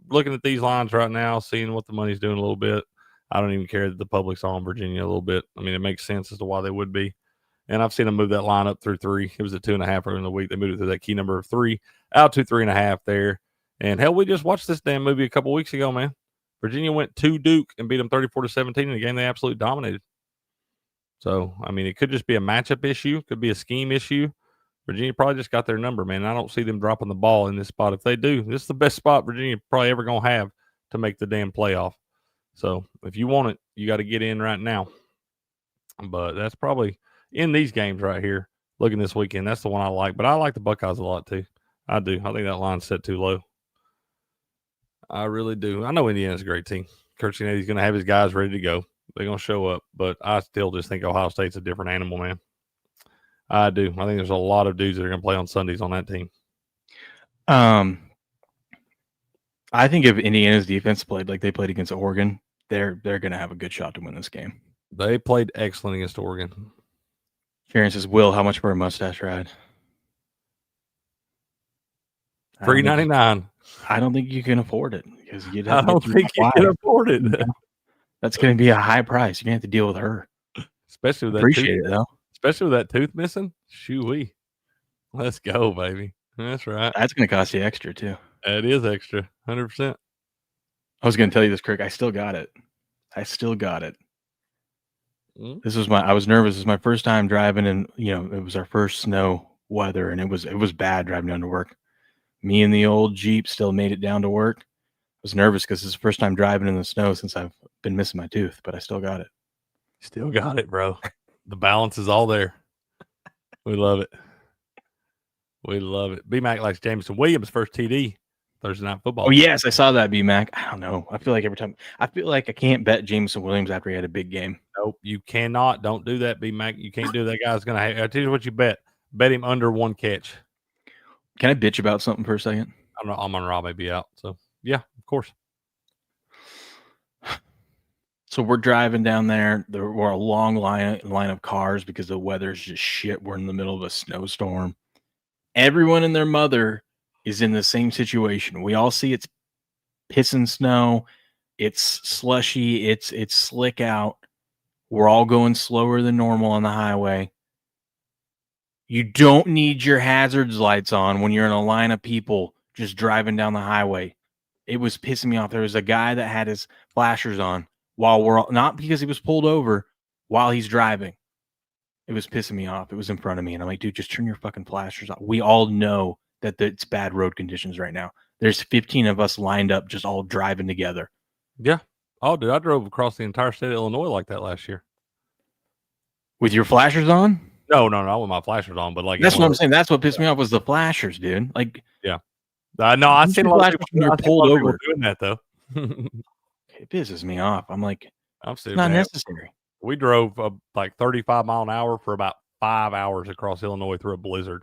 looking at these lines right now, seeing what the money's doing a little bit, I don't even care that the public's on Virginia a little bit. I mean, it makes sense as to why they would be. And I've seen them move that line up through 3. It was at 2.5 earlier in the week. They moved it through that key number of 3, out to 3.5 there. And hell, we just watched this damn movie a couple weeks ago, man. Virginia went to Duke and beat them 34-17 in a game they absolutely dominated. So, I mean, it could just be a matchup issue. Could be a scheme issue. Virginia probably just got their number, man. I don't see them dropping the ball in this spot. If they do, this is the best spot Virginia probably ever going to have to make the damn playoff. So, if you want it, you got to get in right now. But that's probably in these games right here. Looking this weekend, that's the one I like. But I like the Buckeyes a lot too. I do. I think that line's set too low. I really do. I know Indiana's a great team. Coach Cincinnati's going to have his guys ready to go. They're going to show up. But I still just think Ohio State's a different animal, man. I do. I think there's a lot of dudes that are going to play on Sundays on that team. I think if Indiana's defense played like they played against Oregon, they're going to have a good shot to win this game. They played excellent against Oregon. Sharon says, Will, how much for a mustache ride? $3.99. I don't think you can afford it because I don't think you can afford it. That's going to be a high price. You're going to have to deal with her. Especially with that Appreciate it, though. Especially with that tooth missing. Shoo-wee. Let's go, baby. That's right. That's going to cost you extra, too. It is extra. 100%. I was going to tell you this, Kirk. I still got it. I was nervous. This is my first time driving, and it was our first snow weather, and it was bad driving down to work. Me and the old Jeep still made it down to work. I was nervous because it's the first time driving in the snow since I've been missing my tooth, but I still got it. Still got it, bro. The balance is all there. We love it. We love it. B-Mac likes Jameson Williams' first TD Thursday Night Football. Oh, yes, I saw that, B-Mac. I don't know. I feel like I can't bet Jameson Williams after he had a big game. Nope, you cannot. Don't do that, B-Mac. You can't do that. Guy's going to – I'll tell you what you bet. Bet him under 1 catch. Can I bitch about something for a second? Amon Ra may be out. So, yeah, of course. So we're driving down there. We're a long line of cars because the weather's just shit. We're in the middle of a snowstorm. Everyone and their mother is in the same situation. We all see it's pissing snow. It's slushy. It's slick out. We're all going slower than normal on the highway. You don't need your hazards lights on when you're in a line of people just driving down the highway. It was pissing me off. There was a guy that had his flashers on not because he was pulled over, while he's driving. It was pissing me off. It was in front of me. And I'm like, dude, just turn your fucking flashers off. We all know that it's bad road conditions right now. There's 15 of us lined up just all driving together. Yeah. Oh, dude, I drove across the entire state of Illinois like that last year. With your flashers on? No, not with my flashers on, but like that's what I'm saying. That's what pissed me off was the flashers, dude. Like, yeah. No, I've seen a lot of people pulled over doing that though. It pisses me off. I'm like, it's not necessary. We drove like 35 mile an hour for about 5 hours across Illinois through a blizzard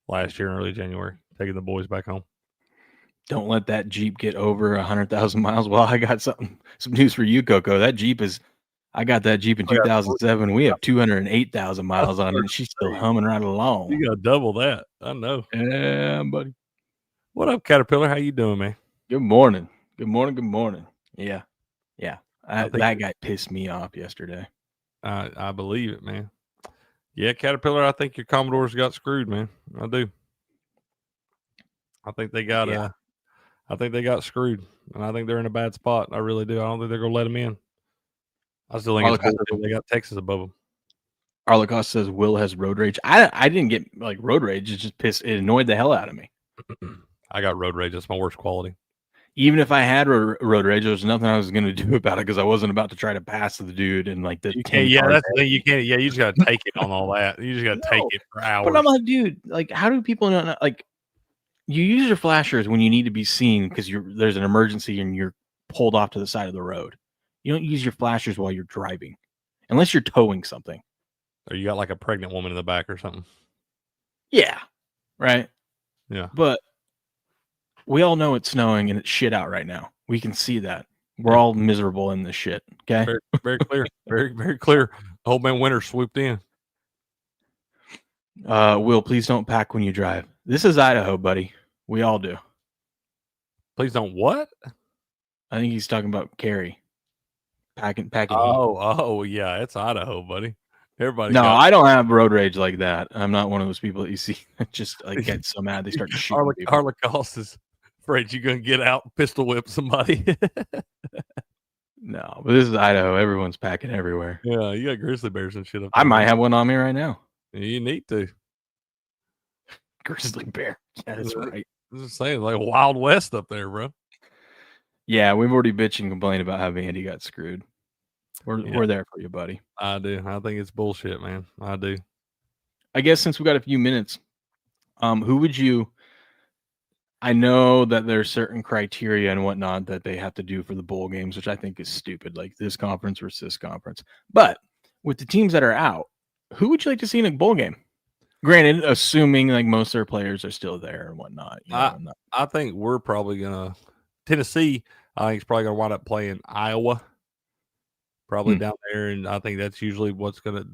last year in early January, taking the boys back home. Don't let that Jeep get over 100,000 miles. Well, I got some news for you, Coco. I got that Jeep in 2007. We have 208,000 miles on it, and she's still humming right along. You got double that. I know. Yeah, buddy. What up, Caterpillar? How you doing, man? Good morning. Yeah. That guy pissed me off yesterday. I believe it, man. Yeah, Caterpillar, I think your Commodores got screwed, man. I do. I think they got screwed, and I think they're in a bad spot. I really do. I don't think they're going to let them in. I still think they got Texas above them. Arlacos says Will has road rage. I didn't get like road rage. It's just pissed. It annoyed the hell out of me. I got road rage. That's my worst quality. Even if I had road rage, there was nothing I was going to do about it because I wasn't about to try to pass the dude and like the. You can't. Yeah, that's the thing. You can't. Yeah, you just got to take it on all that. You just got to take it for hours. But I'm like, dude, like, how do people not like? You use your flashers when you need to be seen because there's an emergency and you're pulled off to the side of the road. You don't use your flashers while you're driving, unless you're towing something. Or you got like a pregnant woman in the back or something. Yeah. Right. Yeah. But we all know it's snowing and it's shit out right now. We can see that. We're all miserable in this shit. Okay. Very, very clear. Very, very clear. Old man Winter swooped in. Will, please don't pack when you drive. This is Idaho, buddy. We all do. Please don't what? I think he's talking about carry. packing heat. Oh, yeah, it's Idaho, buddy. Everybody. No, I don't have road rage like that. I'm not one of those people that you see that just like get so mad they start shooting people. Arla Cost is afraid you're gonna get out and pistol whip somebody. No, but this is Idaho. Everyone's packing everywhere. Yeah, you got grizzly bears and shit up there. I might have one on me right now. You need to. Grizzly bear. Yeah, that's right. I was just saying, like Wild West up there, bro. Yeah, we've already bitched and complained about how Vandy got screwed. We're there for you, buddy. I do. I think it's bullshit, man. I do. I guess since we got a few minutes, who would you? I know that there's certain criteria and whatnot that they have to do for the bowl games, which I think is stupid, like this conference versus this conference. But with the teams that are out, who would you like to see in a bowl game? Granted, assuming like most of their players are still there and whatnot. I think we're probably gonna Tennessee. I think it's probably gonna wind up playing Iowa, probably down there, and I think that's usually what's gonna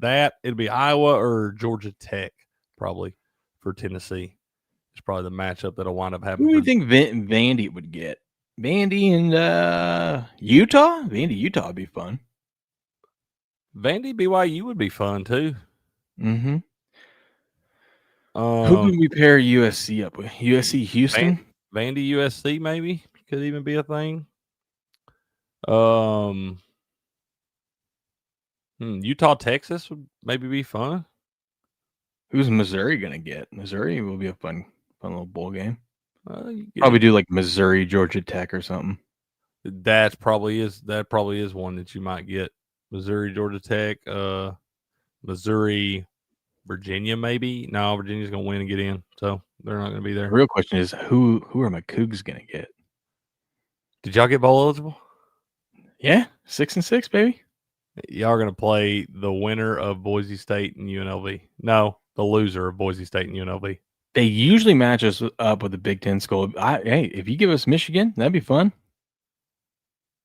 it'll be Iowa or Georgia Tech probably for Tennessee. It's probably the matchup that'll wind up happening. Who do you think Vandy would get? Vandy and Utah? Vandy, Utah would be fun. Vandy, BYU would be fun too. Mm-hmm. Who can we pair USC up with? USC Houston? Vandy USC maybe could even be a thing. Utah Texas would maybe be fun. Who's Missouri gonna get? Missouri will be a fun little bowl game. Probably do like Missouri Georgia Tech or something. That probably is one that you might get. Missouri Georgia Tech, Missouri Virginia maybe. No, Virginia's gonna win and get in, so they're not gonna be there. The real question is who are my Cougs gonna get? Did y'all get bowl eligible? Yeah, 6-6, baby. Y'all are gonna play the winner of Boise State and UNLV. No, the loser of Boise State and UNLV. They usually match us up with the Big Ten school. Hey, if you give us Michigan, that'd be fun.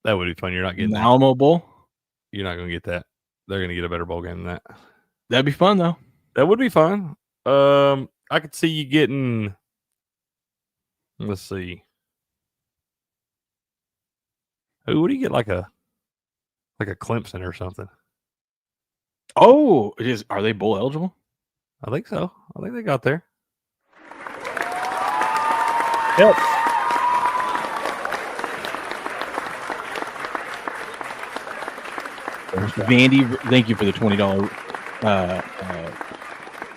That would be fun. You're not getting the Alamo Bowl. You're not gonna get that. They're gonna get a better bowl game than that. That'd be fun though. That would be fun. I could see you getting. Let's see. Who would you get like a Clemson or something? Oh, are they bowl eligible? I think so. I think they got there. Yep. Vandy, thank you for the $20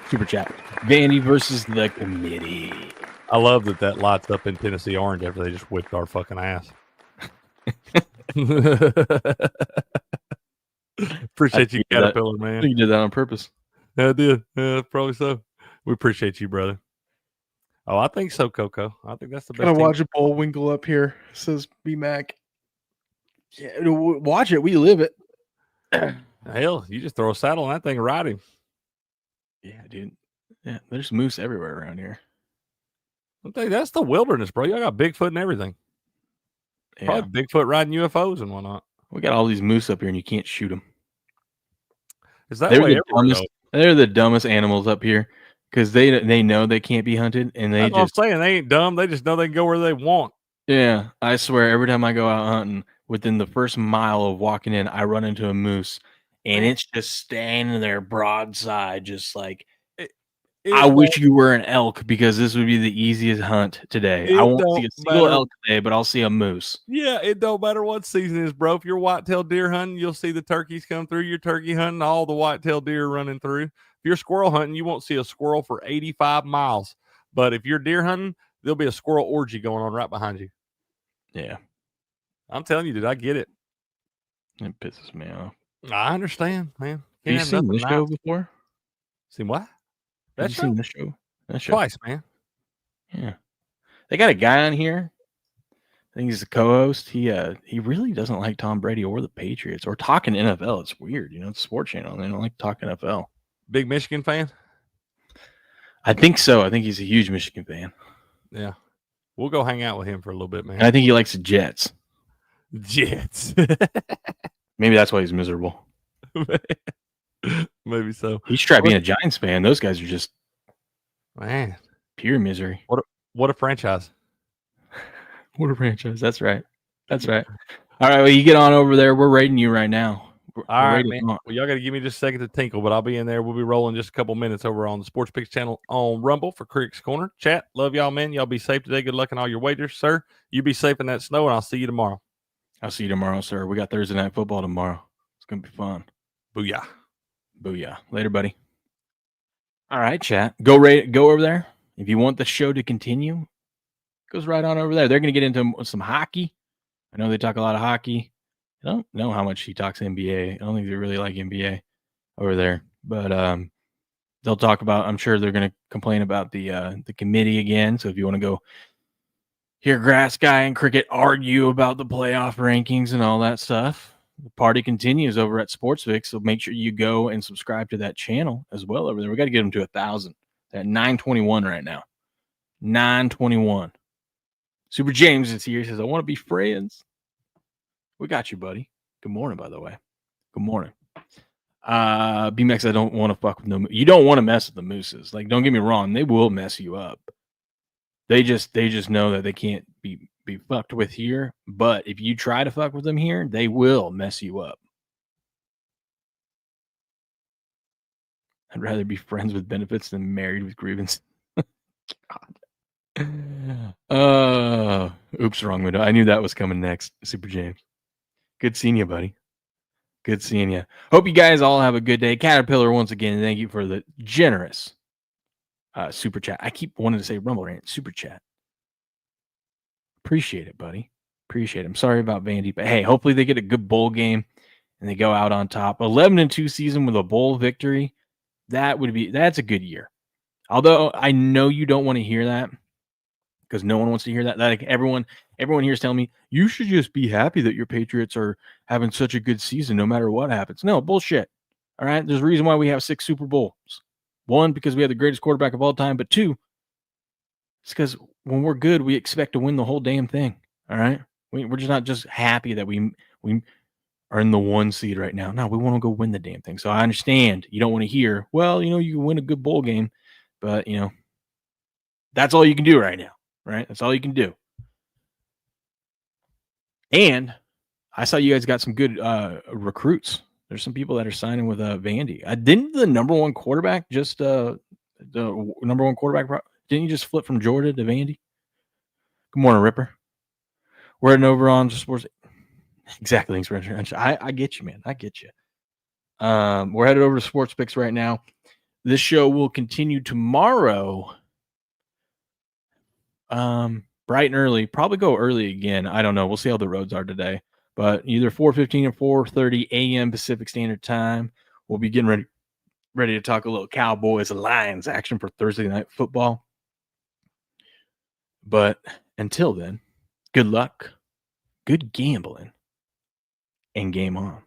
super chat. Vandy versus the committee. I love that lights up in Tennessee orange after they just whipped our fucking ass. Appreciate you, Caterpillar, man. I think you did that on purpose. Yeah, I did. Yeah, probably so. We appreciate you, brother. Oh, I think so, Coco. I think that's the best. Gotta watch a Bullwinkle up here, says B-Mac. Yeah, watch it. We live it. Hell, you just throw a saddle on that thing and ride him. Yeah, dude. Yeah, there's moose everywhere around here. I think that's the wilderness, bro. Y'all got Bigfoot and everything. Yeah. Probably Bigfoot riding UFOs and whatnot. We got all these moose up here, and you can't shoot them. Is that way they're the dumbest animals up here because they know they can't be hunted, and that's what I'm saying. They ain't dumb. They just know they can go where they want. Yeah, I swear. Every time I go out hunting, within the first mile of walking in, I run into a moose, and it's just standing there broadside, just like. I wish you were an elk because this would be the easiest hunt today. I won't see a single elk today, but I'll see a moose. Yeah, it don't matter what season it is, bro. If you're whitetail deer hunting, you'll see the turkeys come through. You're turkey hunting, all the whitetail deer running through. If you're squirrel hunting, you won't see a squirrel for 85 miles. But if you're deer hunting, there'll be a squirrel orgy going on right behind you. Yeah. I'm telling you, dude, I get it. It pisses me off. I understand, man. Have you seen this show before? Seen what? Have you seen this show? That show? Twice, man. Yeah. They got a guy on here. I think he's the co-host. He really doesn't like Tom Brady or the Patriots or talking NFL. It's weird. You know, it's a sports channel. They don't like talking NFL. Big Michigan fan? I think so. I think he's a huge Michigan fan. Yeah. We'll go hang out with him for a little bit, man. And I think he likes the Jets. Jets. Maybe that's why he's miserable. Maybe so. He's tried being a Giants fan. Those guys are just man pure misery. What a franchise. What a franchise. That's right. That's right. All right, well, you get on over there. We're rating you right now. All right, rating man. Well, y'all got to give me just a second to tinkle, but I'll be in there. We'll be rolling just a couple minutes over on the Sports Picks channel on Rumble for Crick's Corner. Chat, love y'all, man. Y'all be safe today. Good luck in all your wagers, sir. You be safe in that snow, and I'll see you tomorrow. I'll see you tomorrow, sir. We got Thursday Night Football tomorrow. It's going to be fun. Booyah. Booyah. Later, buddy. All right, chat. Go over there. If you want the show to continue, goes right on over there. They're going to get into some hockey. I know they talk a lot of hockey. I don't know how much he talks NBA. I don't think they really like NBA over there. But they'll talk about, I'm sure they're going to complain about the committee again. So if you want to go hear Grass Guy and Cricket argue about the playoff rankings and all that stuff, the party continues over at SportsFix. So make sure you go and subscribe to that channel as well over there. We got to get them to 1,000. They're at 921 right now. 921. Super James is here. He says, I want to be friends. We got you, buddy. Good morning, by the way. Good morning. BMX, I don't want to fuck with no. You don't want to mess with the Mooses. Like, don't get me wrong, they will mess you up. They just know that they can't be fucked with here. But if you try to fuck with them here, they will mess you up. I'd rather be friends with benefits than married with grievance. God. Oops, wrong window. I knew that was coming next. Super James. Good seeing you, buddy. Good seeing you. Hope you guys all have a good day. Caterpillar, once again, thank you for the generous super chat. I keep wanting to say Rumble Rant, super chat. Appreciate it, buddy. Appreciate it. I'm sorry about Vandy, but hey, hopefully they get a good bowl game and they go out on top. 11-2 season with a bowl victory. That's a good year. Although I know you don't want to hear that because no one wants to hear that. Like everyone here is telling me you should just be happy that your Patriots are having such a good season no matter what happens. No, bullshit. All right. There's a reason why we have 6 Super Bowls. 1, because we have the greatest quarterback of all time, but 2, it's because when we're good, we expect to win the whole damn thing. All right. We're just not just happy that we are in the 1 seed right now. No, we want to go win the damn thing. So I understand you don't want to hear, well, you can win a good bowl game, but that's all you can do right now. Right? That's all you can do. And I saw you guys got some good recruits. There's some people that are signing with Vandy. Didn't the number 1 quarterback just the number 1 quarterback? Didn't you just flip from Georgia to Vandy? Good morning, Ripper. We're heading over on sports. Exactly. Thanks for I get you, man. I get you. We're headed over to Sports Picks right now. This show will continue tomorrow. Bright and early. Probably go early again. I don't know. We'll see how the roads are today. But either 4:15 and 4:30 a.m. Pacific Standard Time. We'll be getting ready to talk a little Cowboys and Lions action for Thursday Night Football. But until then, good luck, good gambling, and game on.